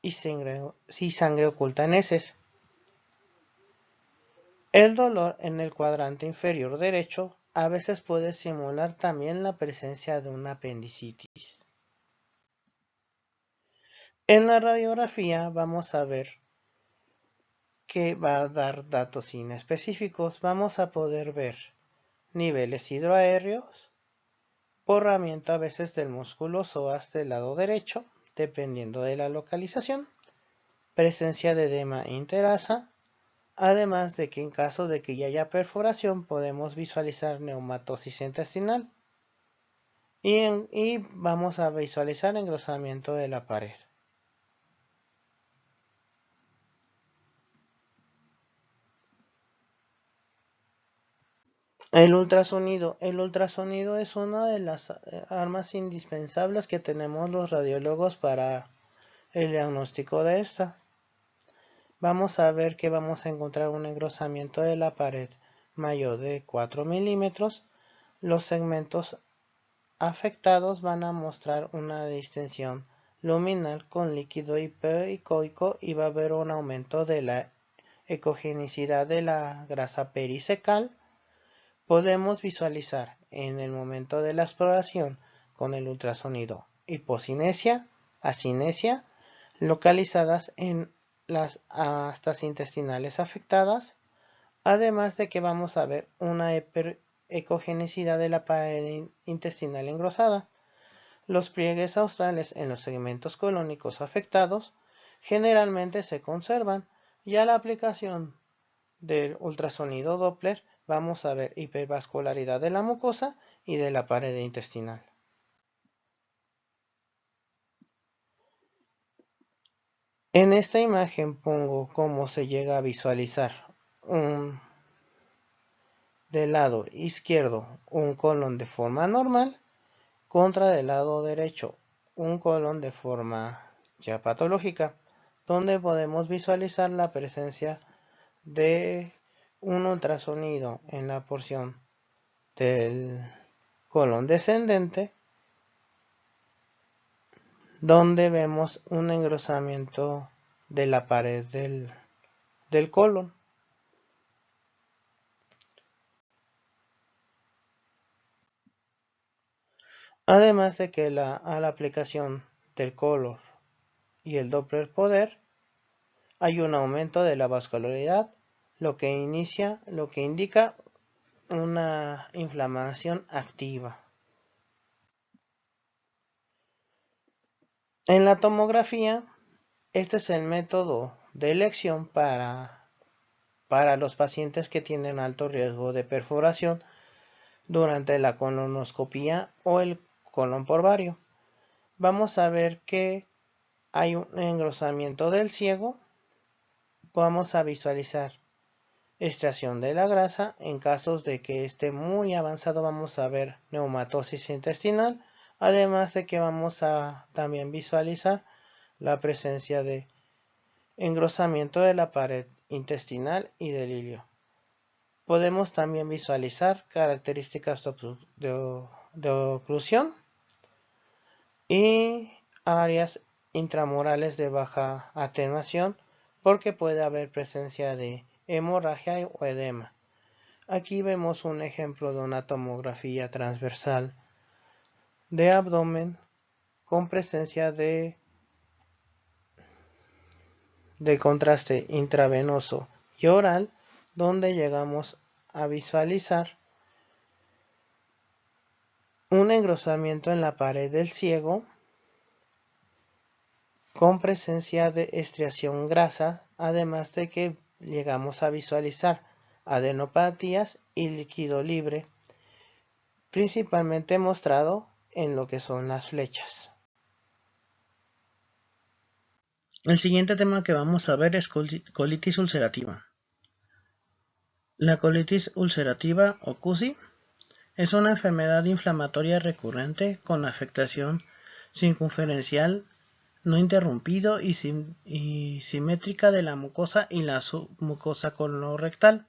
y sangre oculta en heces. El dolor en el cuadrante inferior derecho a veces puede simular también la presencia de una apendicitis. En la radiografía vamos a ver que va a dar datos inespecíficos. Vamos a poder ver niveles hidroaéreos, borramiento a veces del músculo psoas del lado derecho, dependiendo de la localización, presencia de edema interasa, además de que en caso de que ya haya perforación podemos visualizar neumatosis intestinal y vamos a visualizar engrosamiento de la pared. El ultrasonido. El ultrasonido es una de las armas indispensables que tenemos los radiólogos para el diagnóstico de esta. Vamos a ver que vamos a encontrar un engrosamiento de la pared mayor de 4 milímetros. Los segmentos afectados van a mostrar una distensión luminal con líquido hipoicoico y va a haber un aumento de la ecogenicidad de la grasa pericecal. Podemos visualizar en el momento de la exploración con el ultrasonido hipocinesia, acinesia, localizadas en las astas intestinales afectadas, además de que vamos a ver una ecogenicidad de la pared intestinal engrosada. Los pliegues australes en los segmentos colónicos afectados generalmente se conservan, y a la aplicación del ultrasonido Doppler vamos a ver hipervascularidad de la mucosa y de la pared intestinal. En esta imagen pongo cómo se llega a visualizar del lado izquierdo un colon de forma normal contra del lado derecho un colon de forma ya patológica, donde podemos visualizar la presencia de un ultrasonido en la porción del colon descendente, donde vemos un engrosamiento de la pared del colon. Además de que a la aplicación del color y el Doppler poder hay un aumento de la vascularidad, lo que indica una inflamación activa. En la tomografía, este es el método de elección para los pacientes que tienen alto riesgo de perforación durante la colonoscopía o el colon por bario. Vamos a ver que hay un engrosamiento del ciego. Vamos a visualizar extracción de la grasa. En casos de que esté muy avanzado vamos a ver neumatosis intestinal, además de que vamos a también visualizar la presencia de engrosamiento de la pared intestinal y del ilio. Podemos también visualizar características de oclusión y áreas intramurales de baja atenuación, porque puede haber presencia de hemorragia o edema. Aquí vemos un ejemplo de una tomografía transversal de abdomen con presencia de contraste intravenoso y oral, donde llegamos a visualizar un engrosamiento en la pared del ciego con presencia de estriación grasa, además de que llegamos a visualizar adenopatías y líquido libre, principalmente mostrado en lo que son las flechas. El siguiente tema que vamos a ver es colitis ulcerativa. La colitis ulcerativa o CUSI es una enfermedad inflamatoria recurrente con afectación circunferencial no interrumpido y simétrica de la mucosa y la submucosa colorectal.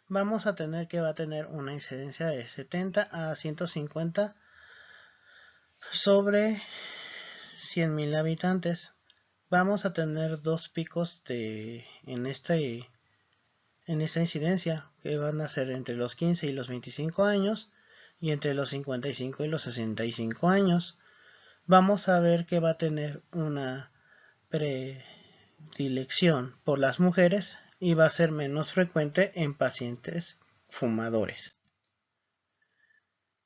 Vamos a tener que va a tener una incidencia de 70 a 150 sobre 100.000 habitantes. Vamos a tener dos picos en esta incidencia, que van a ser entre los 15 y los 25 años y entre los 55 y los 65 años. Vamos a ver que va a tener una predilección por las mujeres y va a ser menos frecuente en pacientes fumadores.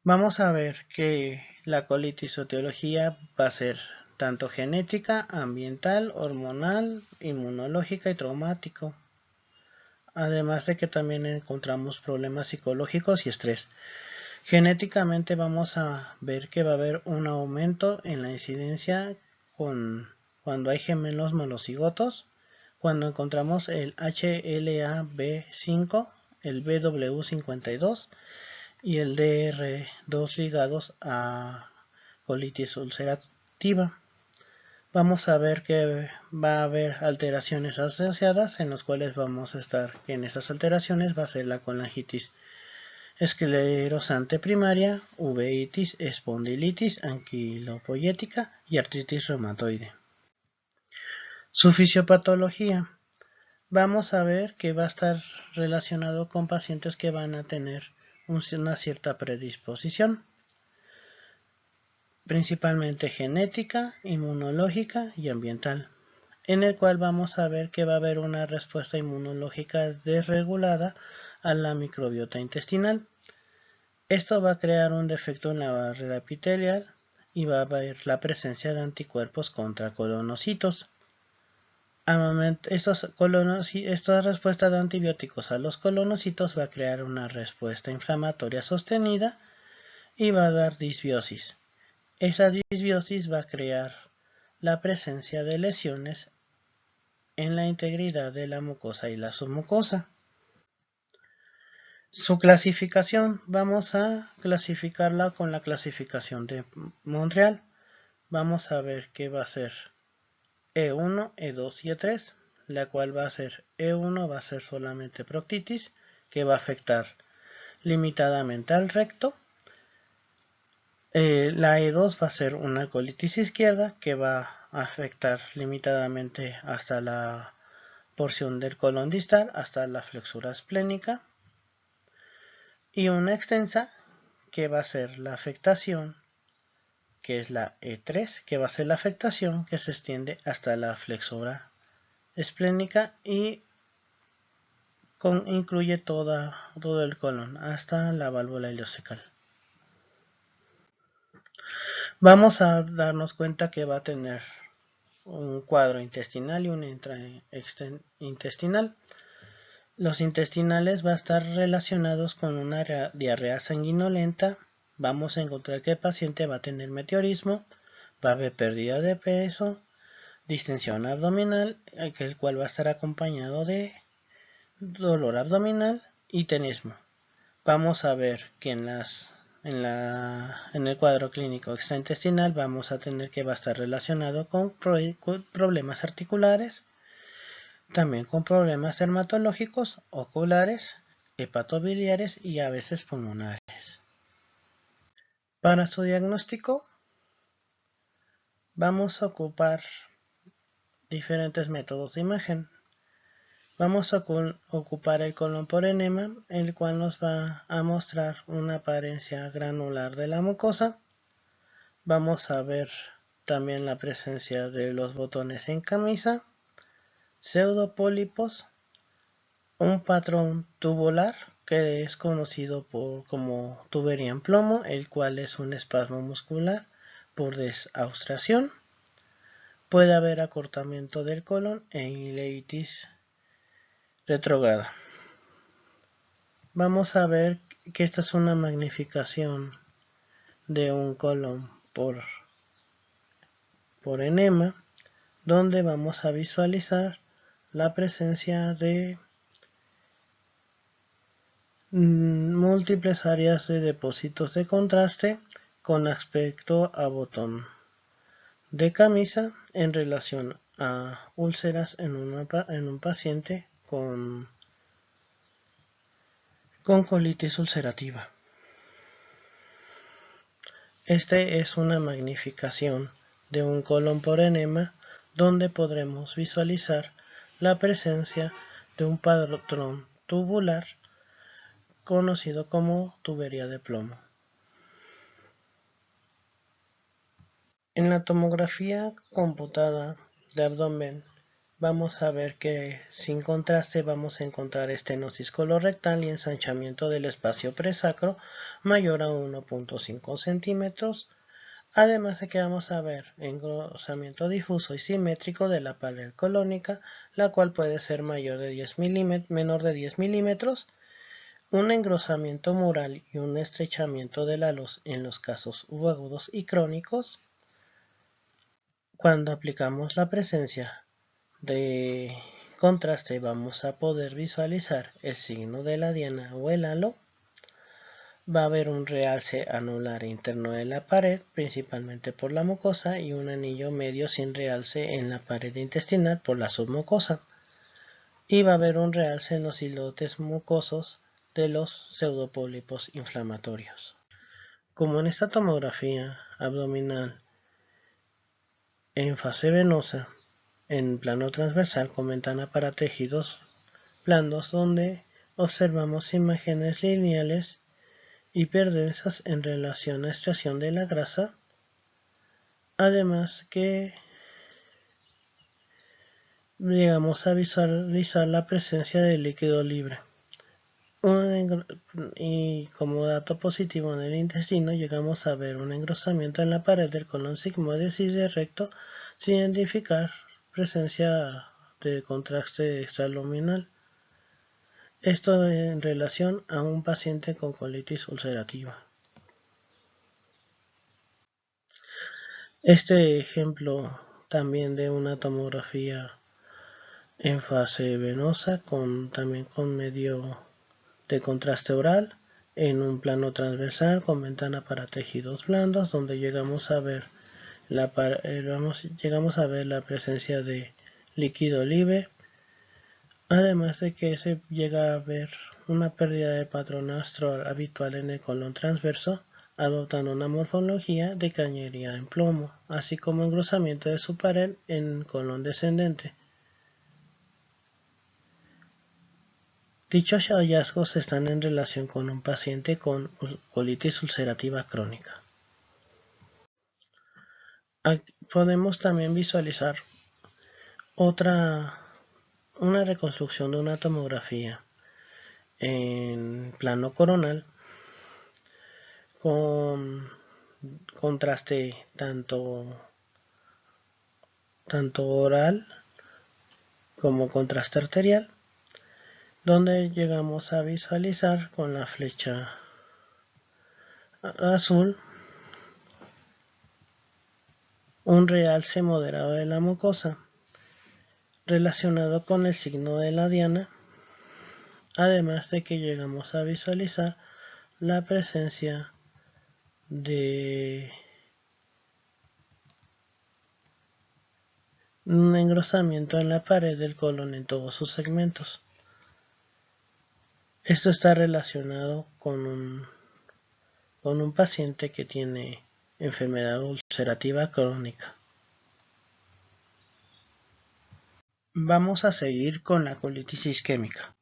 Vamos a ver que la colitis etiología va a ser tanto genética, ambiental, hormonal, inmunológica y traumático. Además de que también encontramos problemas psicológicos y estrés. Genéticamente vamos a ver que va a haber un aumento en la incidencia cuando hay gemelos monocigotos, cuando encontramos el HLA-B5 el BW52 y el DR2 ligados a colitis ulcerativa. Vamos a ver que va a haber alteraciones asociadas en las cuales vamos a estar, en estas alteraciones va a ser la colangitis esclerosante primaria, uveitis, espondilitis anquilopoyética y artritis reumatoide. Su fisiopatología. Vamos a ver que va a estar relacionado con pacientes que van a tener una cierta predisposición, principalmente genética, inmunológica y ambiental, en el cual vamos a ver que va a haber una respuesta inmunológica desregulada a la microbiota intestinal. Esto va a crear un defecto en la barrera epitelial y va a haber la presencia de anticuerpos contra colonocitos. Esta respuesta de antibióticos a los colonocitos va a crear una respuesta inflamatoria sostenida y va a dar disbiosis. Esa disbiosis va a crear la presencia de lesiones en la integridad de la mucosa y la submucosa. Su clasificación, vamos a clasificarla con la clasificación de Montreal. Vamos a ver que va a ser E1, E2 y E3, la cual va a ser E1 va a ser solamente proctitis, que va a afectar limitadamente al recto. La E2 va a ser una colitis izquierda, que va a afectar limitadamente hasta la porción del colon distal, hasta la flexura esplénica. Y una extensa, que va a ser la afectación, que es la E3, que va a ser la afectación que se extiende hasta la flexura esplénica y incluye todo el colon, hasta la válvula ileocecal. Vamos a darnos cuenta que va a tener un cuadro intestinal y un intraintestinal. Los intestinales va a estar relacionados con una diarrea sanguinolenta. Vamos a encontrar que el paciente va a tener meteorismo, va a haber pérdida de peso, distensión abdominal, el cual va a estar acompañado de dolor abdominal y tenesmo. Vamos a ver que en el cuadro clínico extraintestinal vamos a tener que va a estar relacionado con problemas articulares, también con problemas dermatológicos, oculares, hepatobiliares y a veces pulmonares. Para su diagnóstico vamos a ocupar diferentes métodos de imagen. Vamos a ocupar el colon por enema, el cual nos va a mostrar una apariencia granular de la mucosa. Vamos a ver también la presencia de los botones en camisa, pseudopólipos, un patrón tubular que es conocido como tubería en plomo, el cual es un espasmo muscular por desaustración. Puede haber acortamiento del colon e ileitis retrógrada. Vamos a ver que esta es una magnificación de un colon por enema, donde vamos a visualizar la presencia de múltiples áreas de depósitos de contraste con aspecto a botón de camisa en relación a úlceras en un paciente con colitis ulcerativa. Este es una magnificación de un colon por enema donde podremos visualizar la presencia de un patrón tubular conocido como tubería de plomo. En la tomografía computada de abdomen vamos a ver que sin contraste vamos a encontrar estenosis colorectal y ensanchamiento del espacio presacro mayor a 1.5 centímetros, además de que vamos a ver engrosamiento difuso y simétrico de la pared colónica, la cual puede ser menor de 10 milímetros, un engrosamiento mural y un estrechamiento de la luz en los casos subagudos y crónicos. Cuando aplicamos la presencia de contraste vamos a poder visualizar el signo de la diana o el halo. Va a haber un realce anular interno de la pared, principalmente por la mucosa, y un anillo medio sin realce en la pared intestinal por la submucosa. Y va a haber un realce en los islotes mucosos de los pseudopólipos inflamatorios. Como en esta tomografía abdominal en fase venosa, en plano transversal con ventana para tejidos blandos, donde observamos imágenes lineales hiperdensas en relación a extracción de la grasa, además que llegamos a visualizar la presencia de líquido libre. Y como dato positivo en el intestino, llegamos a ver un engrosamiento en la pared del colon sigmoides y del recto sin identificar presencia de contraste extraluminal. Esto en relación a un paciente con colitis ulcerativa. Este ejemplo también de una tomografía en fase venosa también con medio de contraste oral en un plano transversal con ventana para tejidos blandos, donde llegamos a ver la presencia de líquido libre, además de que se llega a ver una pérdida de patrón astral habitual en el colon transverso, adoptando una morfología de cañería en plomo, así como engrosamiento de su pared en colon descendente. Dichos hallazgos están en relación con un paciente con colitis ulcerativa crónica. Podemos también visualizar una reconstrucción de una tomografía en plano coronal con contraste tanto oral como contraste arterial, donde llegamos a visualizar con la flecha azul un realce moderado de la mucosa relacionado con el signo de la diana, además de que llegamos a visualizar la presencia de un engrosamiento en la pared del colon en todos sus segmentos. Esto está relacionado con un paciente que tiene enfermedad ulcerativa crónica. Vamos a seguir con la colitis isquémica.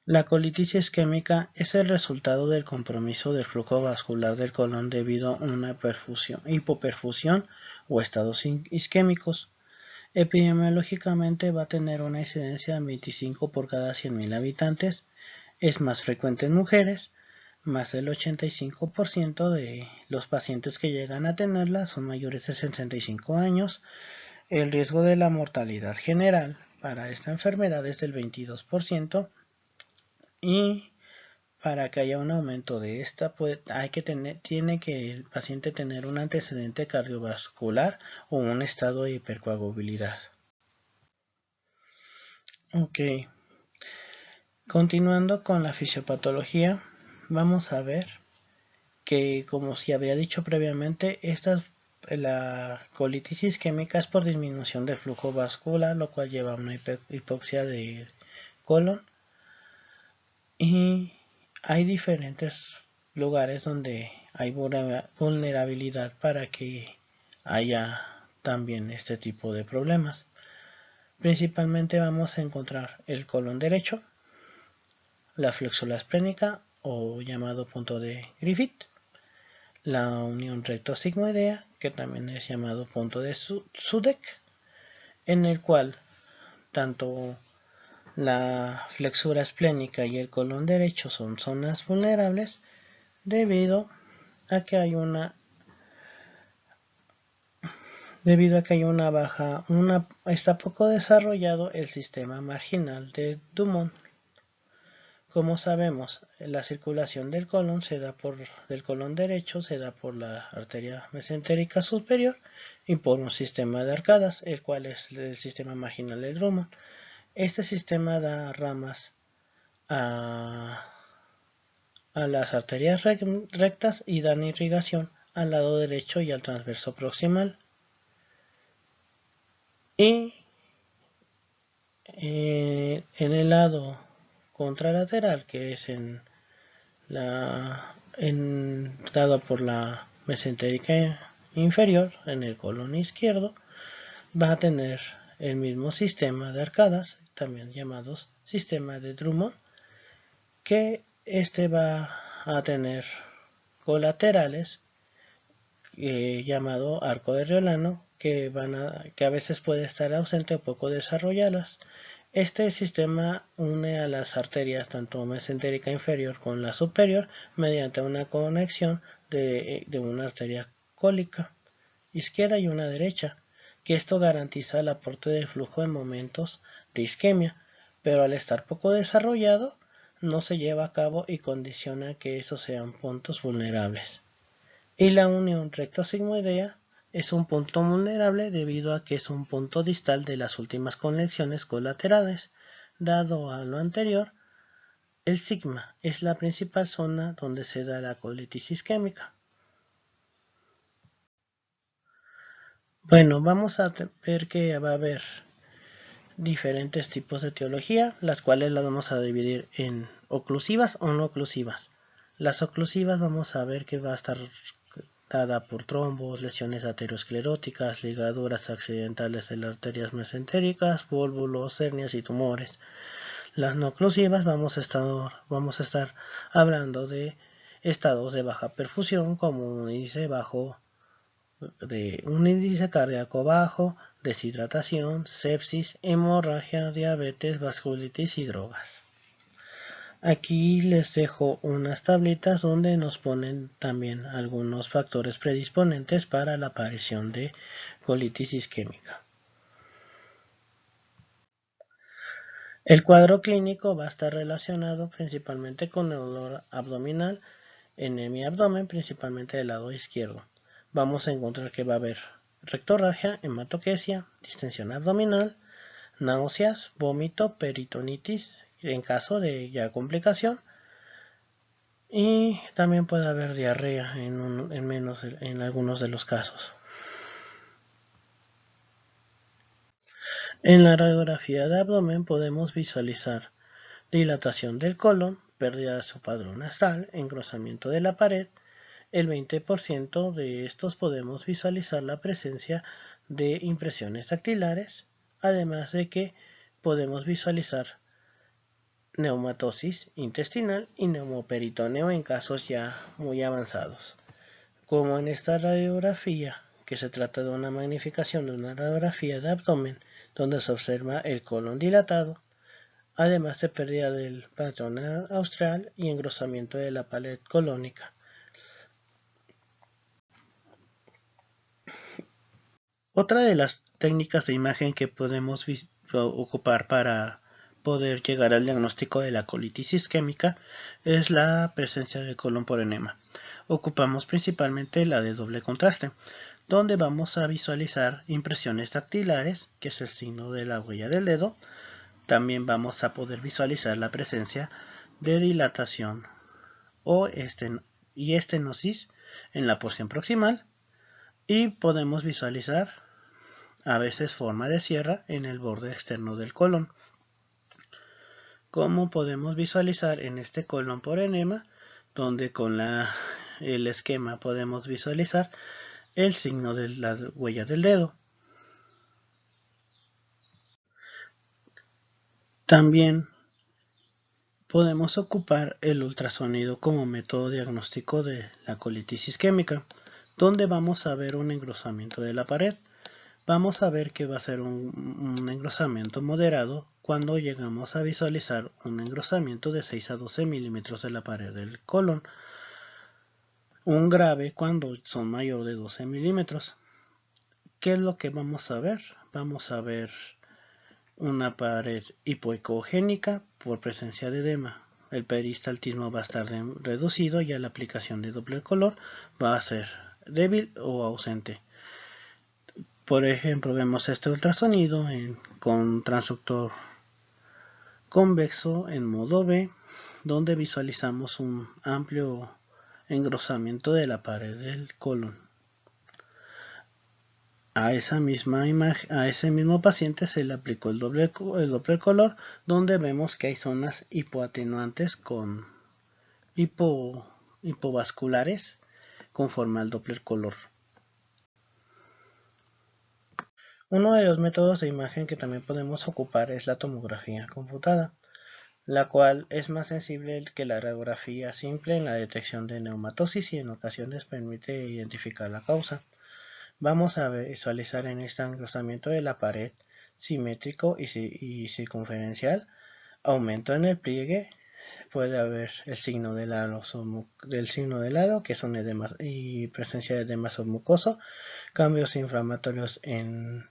La colitis isquémica es el resultado del compromiso del flujo vascular del colon debido a una hipoperfusión o estados isquémicos. Epidemiológicamente va a tener una incidencia de 25 por cada 100.000 habitantes. Es más frecuente en mujeres. Más del 85% de los pacientes que llegan a tenerla son mayores de 65 años. El riesgo de la mortalidad general para esta enfermedad es del 22%. Y para que haya un aumento de esta, tiene que el paciente tener un antecedente cardiovascular o un estado de hipercoagulabilidad. Ok. Continuando con la fisiopatología, vamos a ver que, como si había dicho previamente, la colitis isquémica es por disminución del flujo vascular, lo cual lleva a una hipoxia del colon. Y hay diferentes lugares donde hay vulnerabilidad para que haya también este tipo de problemas. Principalmente vamos a encontrar el colon derecho, la flexura esplénica o llamado punto de Griffith, la unión recto-sigmoidea, que también es llamado punto de Sudeck, en el cual tanto la flexura esplénica y el colon derecho son zonas vulnerables debido a que hay una está poco desarrollado el sistema marginal de Dumont. Como sabemos, la circulación del colon del colon derecho se da por la arteria mesentérica superior y por un sistema de arcadas, el cual es el sistema marginal de Drummond. Este sistema da ramas a las arterias rectas y dan irrigación al lado derecho y al transverso proximal. Y en el lado contralateral, que es dado por la mesentérica inferior, en el colon izquierdo, va a tener el mismo sistema de arcadas, también llamados sistema de Drummond, que este va a tener colaterales llamado arco de Riolano, que a veces puede estar ausente o poco desarrolladas. Este sistema une a las arterias tanto mesentérica inferior con la superior mediante una conexión de una arteria cólica izquierda y una derecha, que esto garantiza el aporte de flujo en momentos de isquemia, pero al estar poco desarrollado no se lleva a cabo y condiciona que esos sean puntos vulnerables. Y la unión recto-sigmoidea es un punto vulnerable debido a que es un punto distal de las últimas conexiones colaterales. Dado a lo anterior, el sigma es la principal zona donde se da la colitis isquémica. Bueno, vamos a ver que va a haber diferentes tipos de etiología, las cuales las vamos a dividir en oclusivas o no oclusivas. Las oclusivas vamos a ver que va a estar dada por trombos, lesiones ateroscleróticas, ligaduras accidentales de las arterias mesentéricas, válvulos, hernias y tumores. Las no oclusivas vamos a estar hablando de estados de baja perfusión como un índice cardíaco bajo, deshidratación, sepsis, hemorragia, diabetes, vasculitis y drogas. Aquí les dejo unas tablitas donde nos ponen también algunos factores predisponentes para la aparición de colitis isquémica. El cuadro clínico va a estar relacionado principalmente con el dolor abdominal en mi abdomen, principalmente del lado izquierdo. Vamos a encontrar que va a haber rectorragia, hematoquesia, distensión abdominal, náuseas, vómito, peritonitis en caso de ya complicación, y también puede haber diarrea en algunos de los casos. En la radiografía de abdomen podemos visualizar dilatación del colon, pérdida de su padrón astral, engrosamiento de la pared. El 20% de estos podemos visualizar la presencia de impresiones dactilares, además de que podemos visualizar neumatosis intestinal y neumoperitoneo en casos ya muy avanzados. Como en esta radiografía, que se trata de una magnificación de una radiografía de abdomen, donde se observa el colon dilatado, además de pérdida del patrón austral y engrosamiento de la pared colónica. Otra de las técnicas de imagen que podemos ocupar para poder llegar al diagnóstico de la colitis isquémica es la presencia de colon por enema. Ocupamos principalmente la de doble contraste, donde vamos a visualizar impresiones dactilares, que es el signo de la huella del dedo. También vamos a poder visualizar la presencia de dilatación y estenosis en la porción proximal, y podemos visualizar a veces forma de sierra en el borde externo del colon. Como podemos visualizar en este colon por enema, donde con el esquema podemos visualizar el signo de la huella del dedo. También podemos ocupar el ultrasonido como método diagnóstico de la colitis isquémica, donde vamos a ver un engrosamiento de la pared. Vamos a ver que va a ser un engrosamiento moderado cuando llegamos a visualizar un engrosamiento de 6 a 12 milímetros de la pared del colon. Un grave cuando son mayor de 12 milímetros. ¿Qué es lo que vamos a ver? Vamos a ver una pared hipoecogénica por presencia de edema. El peristaltismo va a estar reducido y la aplicación de Doppler color va a ser débil o ausente. Por ejemplo, vemos este ultrasonido con transductor convexo en modo B, donde visualizamos un amplio engrosamiento de la pared del colon. A esa misma imagen, a ese mismo paciente se le aplicó el doble color, donde vemos que hay zonas hipoatenuantes con hipovasculares conforme al Doppler color. Uno de los métodos de imagen que también podemos ocupar es la tomografía computada, la cual es más sensible que la radiografía simple en la detección de neumatosis y en ocasiones permite identificar la causa. Vamos a visualizar en este engrosamiento de la pared simétrico y circunferencial, aumento en el pliegue, puede haber el signo del halo, que son edemas y presencia de edema submucoso, cambios inflamatorios en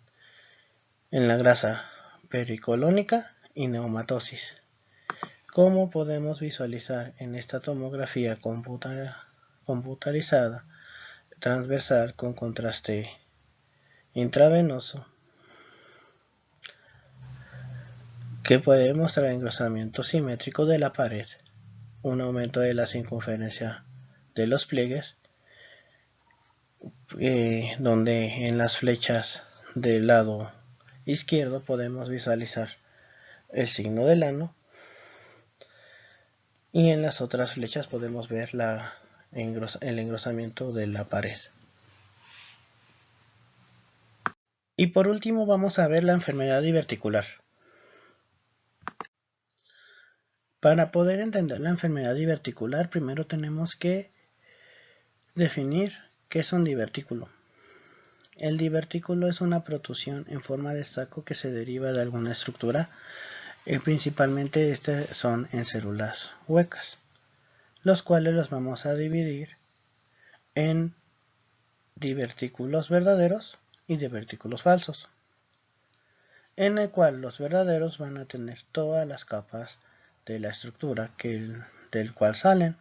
la grasa pericolónica y neumatosis. Como podemos visualizar en esta tomografía computarizada transversal con contraste intravenoso, que puede mostrar engrosamiento simétrico de la pared, un aumento de la circunferencia de los pliegues, donde en las flechas del lado izquierdo podemos visualizar el signo del ano, y en las otras flechas podemos ver el engrosamiento de la pared. Y por último vamos a ver la enfermedad diverticular. Para poder entender la enfermedad diverticular, primero tenemos que definir qué es un divertículo. El divertículo es una protrusión en forma de saco que se deriva de alguna estructura, principalmente estas son en células huecas, los cuales los vamos a dividir en divertículos verdaderos y divertículos falsos, en el cual los verdaderos van a tener todas las capas de la estructura del cual salen,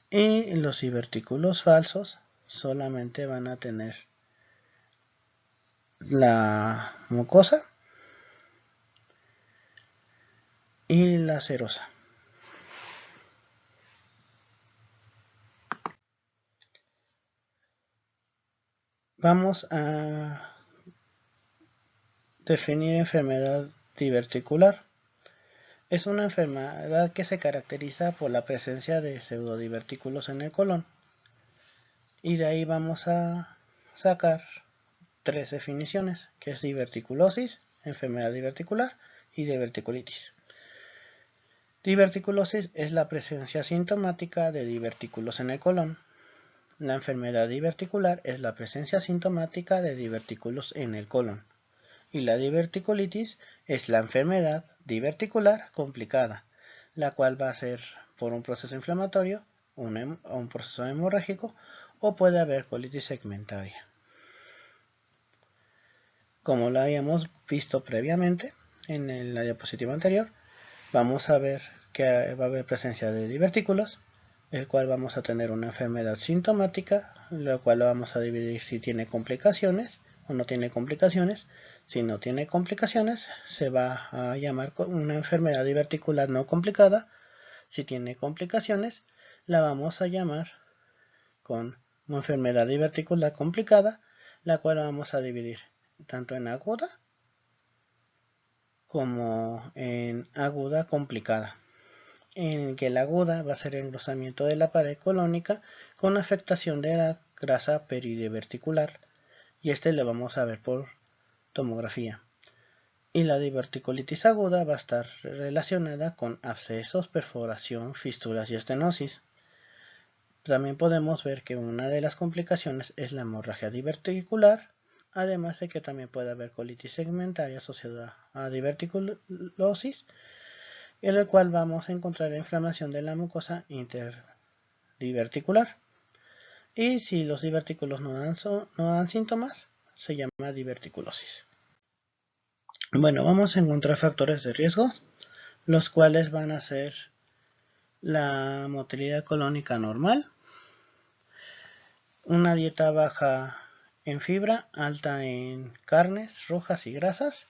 y los divertículos falsos solamente van a tener la mucosa y la serosa. Vamos a definir enfermedad diverticular. Es una enfermedad que se caracteriza por la presencia de pseudodivertículos en el colon, y de ahí vamos a sacar tres definiciones, que es diverticulosis, enfermedad diverticular y diverticulitis. Diverticulosis es la presencia sintomática de divertículos en el colon. La enfermedad diverticular es la presencia sintomática de divertículos en el colon. Y la diverticulitis es la enfermedad diverticular complicada, la cual va a ser por un proceso inflamatorio, un proceso hemorrágico, o puede haber colitis segmentaria. Como lo habíamos visto previamente en la diapositiva anterior, vamos a ver que va a haber presencia de divertículos, el cual vamos a tener una enfermedad sintomática, la cual vamos a dividir si tiene complicaciones o no tiene complicaciones. Si no tiene complicaciones, se va a llamar una enfermedad diverticular no complicada. Si tiene complicaciones, la vamos a llamar con una enfermedad diverticular complicada, la cual vamos a dividir tanto en aguda como en aguda complicada, en que la aguda va a ser el engrosamiento de la pared colónica con afectación de la grasa peridiverticular, y este lo vamos a ver por tomografía. Y la diverticulitis aguda va a estar relacionada con abscesos, perforación, fístulas y estenosis. También podemos ver que una de las complicaciones es la hemorragia diverticular, además de que también puede haber colitis segmentaria asociada a diverticulosis, en el cual vamos a encontrar inflamación de la mucosa interdiverticular. Y si los divertículos no dan síntomas, se llama diverticulosis. Bueno, vamos a encontrar factores de riesgo, los cuales van a ser la motilidad colónica normal, una dieta baja en fibra, alta en carnes rojas y grasas,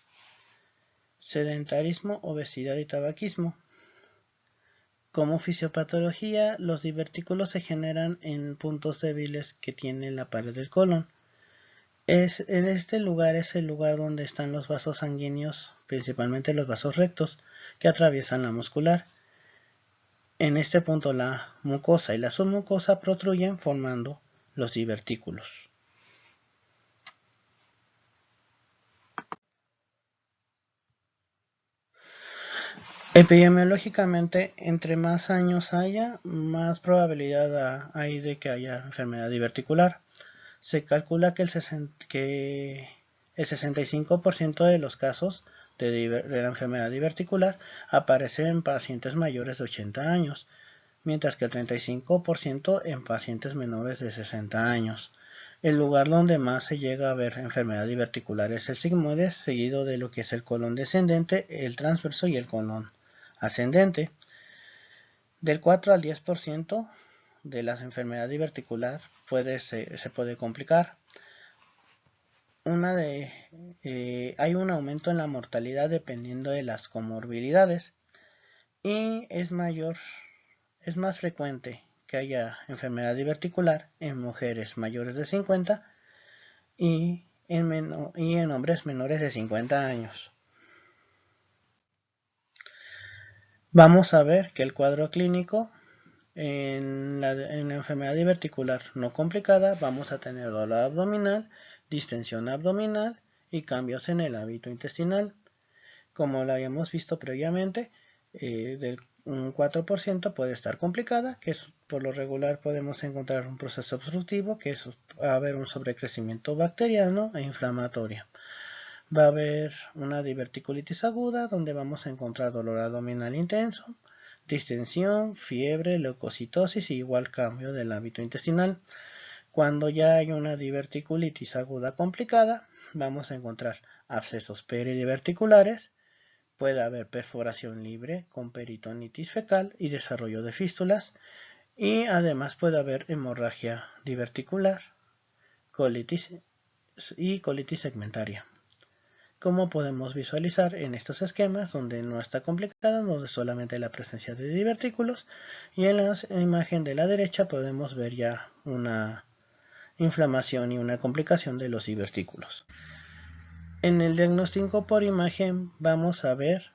sedentarismo, obesidad y tabaquismo. Como fisiopatología, los divertículos se generan en puntos débiles que tiene la pared del colon. En este lugar es el lugar donde están los vasos sanguíneos, principalmente los vasos rectos, que atraviesan la muscular. En este punto la mucosa y la submucosa protruyen formando los divertículos. Epidemiológicamente, entre más años haya, más probabilidad hay de que haya enfermedad diverticular. Se calcula que el 65% de los casos de la enfermedad diverticular aparece en pacientes mayores de 80 años, mientras que el 35% en pacientes menores de 60 años. El lugar donde más se llega a ver enfermedad diverticular es el sigmoides, seguido de lo que es el colon descendente, el transverso y el colon ascendente. Del 4 al 10% de la enfermedad diverticular se puede complicar. Hay un aumento en la mortalidad dependiendo de las comorbilidades y es más frecuente que haya enfermedad diverticular en mujeres mayores de 50 y en hombres menores de 50 años. Vamos a ver que el cuadro clínico en la enfermedad diverticular no complicada vamos a tener dolor abdominal, distensión abdominal y cambios en el hábito intestinal. Como lo habíamos visto previamente, un 4% puede estar complicada, que es, por lo regular podemos encontrar un proceso obstructivo, que es va a haber un sobrecrecimiento bacteriano e inflamatorio. Va a haber una diverticulitis aguda, donde vamos a encontrar dolor abdominal intenso, distensión, fiebre, leucocitosis y igual cambio del hábito intestinal. Cuando ya hay una diverticulitis aguda complicada, vamos a encontrar abscesos peridiverticulares, puede haber perforación libre con peritonitis fecal y desarrollo de fístulas, y además puede haber hemorragia diverticular, colitis y colitis segmentaria. Como podemos visualizar en estos esquemas donde no está complicado, donde solamente la presencia de divertículos, y en la imagen de la derecha podemos ver ya una inflamación y una complicación de los divertículos. En el diagnóstico por imagen vamos a ver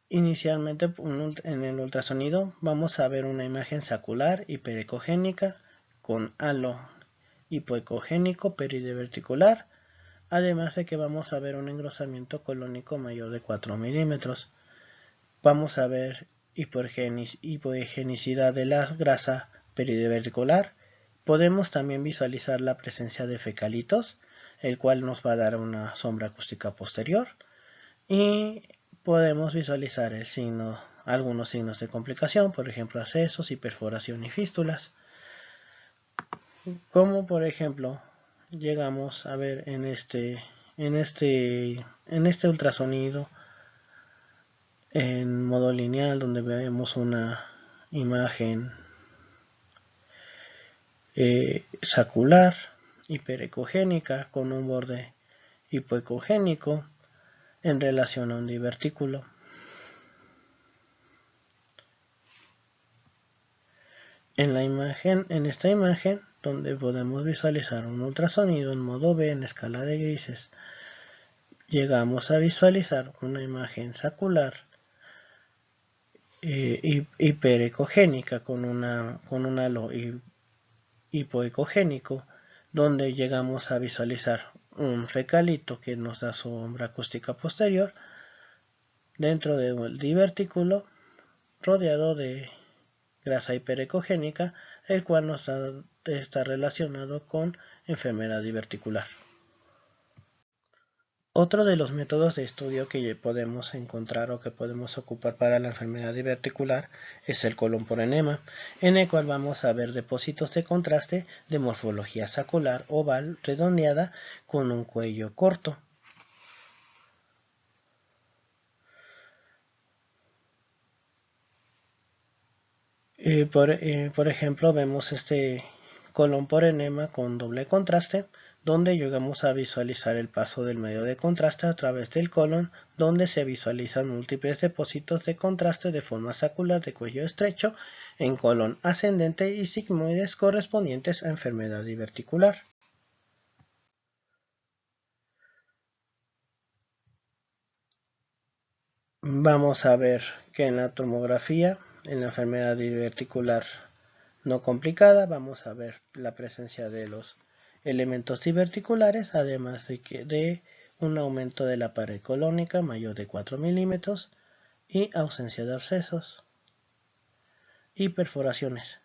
inicialmente en el ultrasonido vamos a ver una imagen sacular hiperecogénica con halo hipoecogénico peridiverticular, además de que vamos a ver un engrosamiento colónico mayor de 4 milímetros. Vamos a ver hipoegenicidad de la grasa peridiverticular. Podemos también visualizar la presencia de fecalitos, el cual nos va a dar una sombra acústica posterior. Y podemos visualizar algunos signos de complicación, por ejemplo abscesos y perforación y fístulas. Como por ejemplo llegamos a ver en este ultrasonido en modo lineal, donde vemos una imagen sacular hiperecogénica con un borde hipoecogénico en relación a un divertículo. En esta imagen, donde podemos visualizar un ultrasonido en modo B en escala de grises, llegamos a visualizar una imagen sacular hiperecogénica con un halo hipoecogénico, donde llegamos a visualizar un fecalito que nos da sombra acústica posterior dentro del divertículo rodeado de grasa hiperecogénica, el cual está relacionado con enfermedad diverticular. Otro de los métodos de estudio que podemos encontrar o que podemos ocupar para la enfermedad diverticular es el colon por enema, en el cual vamos a ver depósitos de contraste de morfología sacular oval redondeada con un cuello corto. Por ejemplo, vemos este colon por enema con doble contraste, donde llegamos a visualizar el paso del medio de contraste a través del colon, donde se visualizan múltiples depósitos de contraste de forma sacular de cuello estrecho en colon ascendente y sigmoides correspondientes a enfermedad diverticular. Vamos a ver que en la tomografía, en la enfermedad diverticular no complicada, vamos a ver la presencia de los elementos diverticulares, además de un aumento de la pared colónica mayor de 4 milímetros y ausencia de abscesos y perforaciones.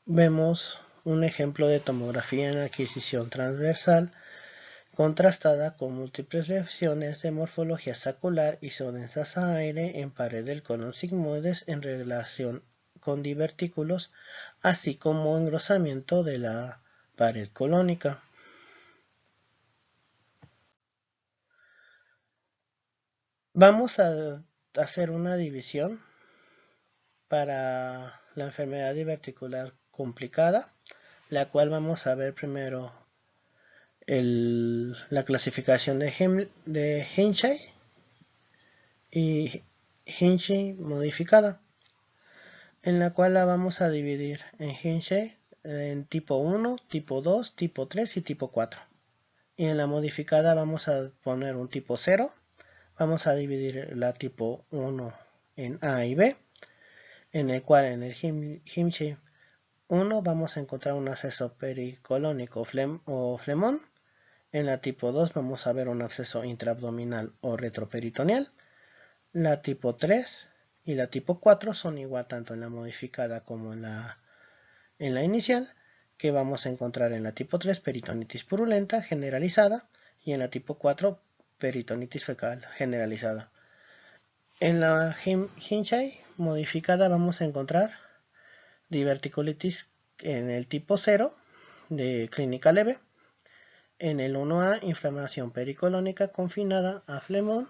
Vemos un ejemplo de tomografía en adquisición transversal contrastada con múltiples lesiones de morfología sacular isodensas a aire en pared del colon sigmoides en relación con divertículos, así como engrosamiento de la pared colónica. Vamos a hacer una división para la enfermedad diverticular complicada, la cual vamos a ver primero la clasificación de Hinchey y Hinchey modificada, en la cual la vamos a dividir en Hinchey en tipo 1, tipo 2, tipo 3 y tipo 4. Y en la modificada vamos a poner un tipo 0. Vamos a dividir la tipo 1 en A y B, en el cual en el Hinchey 1 vamos a encontrar un absceso pericolónico o flemón. En la tipo 2 vamos a ver un absceso intraabdominal o retroperitoneal. La tipo 3 y la tipo 4 son igual tanto en la modificada como en la inicial, que vamos a encontrar en la tipo 3 peritonitis purulenta generalizada y en la tipo 4 peritonitis fecal generalizada. En la Hinchey modificada vamos a encontrar diverticulitis en el tipo 0 de clínica leve. En el 1A, inflamación pericolónica confinada a flemón.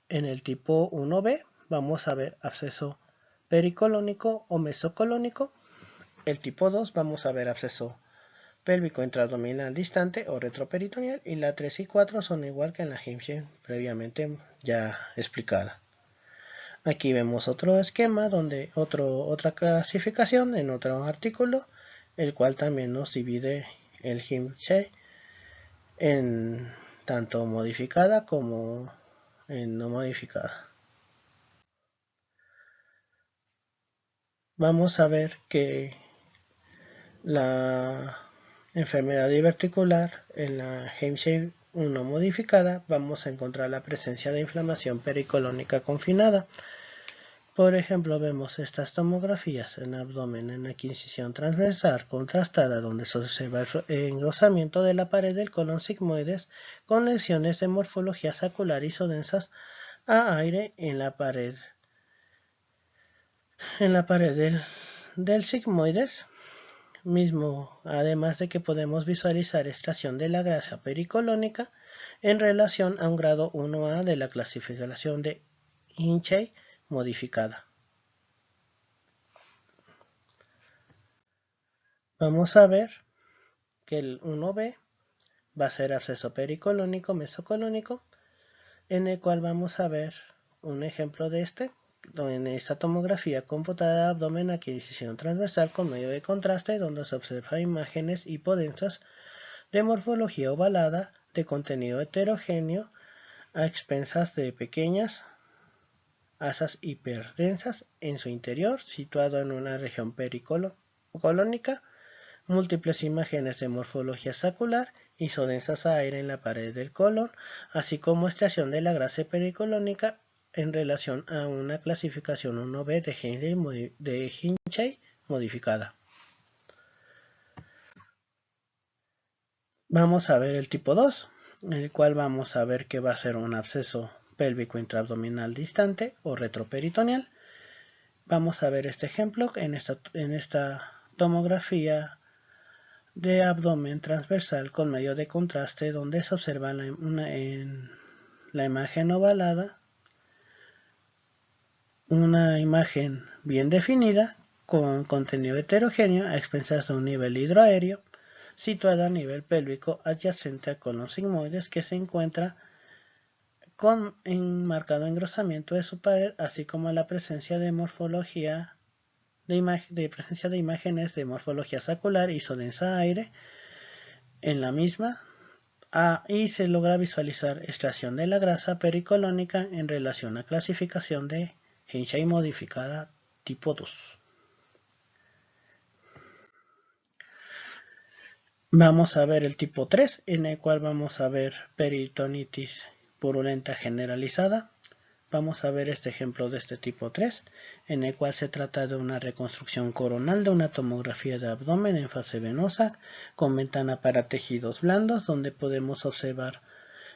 En el tipo 1B vamos a ver absceso pericolónico o mesocolónico. El tipo 2 vamos a ver absceso pélvico intraabdominal distante o retroperitoneal. Y la 3 y 4 son igual que en la Hinchey previamente ya explicada. Aquí vemos otro esquema donde otra clasificación en otro artículo, el cual también nos divide el Hinchey en tanto modificada como en no modificada. Vamos a ver que la enfermedad diverticular en la Hinchey 1 modificada vamos a encontrar la presencia de inflamación pericolónica confinada. Por ejemplo, vemos estas tomografías en abdomen en adquisición transversal contrastada donde se observa el engrosamiento de la pared del colon sigmoides con lesiones de morfología sacular isodensas a aire en la pared del sigmoides mismo, además de que podemos visualizar extracción de la grasa pericolónica en relación a un grado 1A de la clasificación de Hinchey modificada. Vamos a ver que el 1B va a ser absceso pericolónico mesocolónico, en el cual vamos a ver un ejemplo de en esta tomografía computada de abdomen adquisición transversal con medio de contraste, donde se observa imágenes hipodensas de morfología ovalada de contenido heterogéneo a expensas de pequeñas asas hiperdensas en su interior, situado en una región pericolónica, múltiples imágenes de morfología sacular isodensas a aire en la pared del colon, así como extracción de la grasa pericolónica en relación a una clasificación 1B de Hinchey modificada. Vamos a ver el tipo 2, en el cual vamos a ver que va a ser un absceso pélvico intraabdominal distante o retroperitoneal. Vamos a ver este ejemplo en esta tomografía de abdomen transversal con medio de contraste, donde se observa en la imagen ovalada una imagen bien definida con contenido heterogéneo a expensas de un nivel hidroaéreo, situada a nivel pélvico adyacente al colon sigmoides, que se encuentra con marcado engrosamiento de su pared, así como la presencia de morfología presencia de imágenes de morfología sacular isodensa aire en la misma, y se logra visualizar extracción de la grasa pericolónica en relación a clasificación de Henshey modificada tipo 2. Vamos a ver el tipo 3, en el cual vamos a ver peritonitis purulenta generalizada. Vamos a ver este ejemplo de este tipo 3, en el cual se trata de una reconstrucción coronal de una tomografía de abdomen en fase venosa con ventana para tejidos blandos, donde podemos observar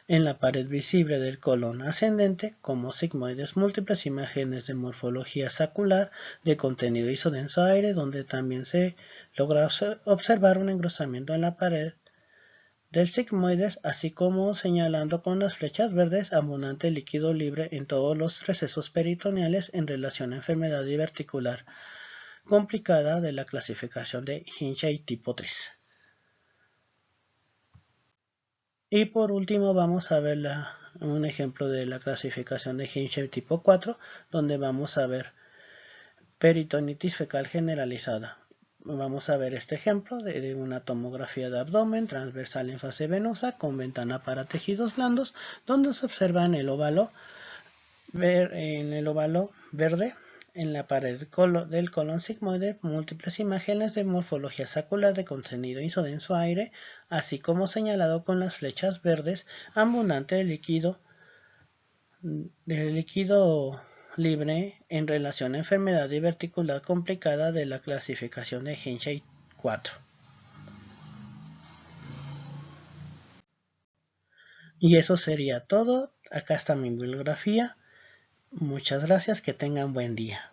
en la pared visible del colon ascendente como sigmoides múltiples, imágenes de morfología sacular de contenido isodenso aire, donde también se logra observar un engrosamiento en la pared del sigmoides, así como señalando con las flechas verdes abundante líquido libre en todos los recesos peritoneales en relación a enfermedad diverticular complicada de la clasificación de Henshey tipo 3. Y por último vamos a ver un ejemplo de la clasificación de Henshey tipo 4, donde vamos a ver peritonitis fecal generalizada. Vamos a ver este ejemplo de una tomografía de abdomen transversal en fase venosa con ventana para tejidos blandos, donde se observa en el óvalo verde en la pared del colon sigmoide múltiples imágenes de morfología sacular de contenido isodenso aire, así como señalado con las flechas verdes abundante de líquido libre en relación a enfermedad diverticular complicada de la clasificación de Henshey 4. Y eso sería todo. Acá está mi bibliografía. Muchas gracias, que tengan buen día.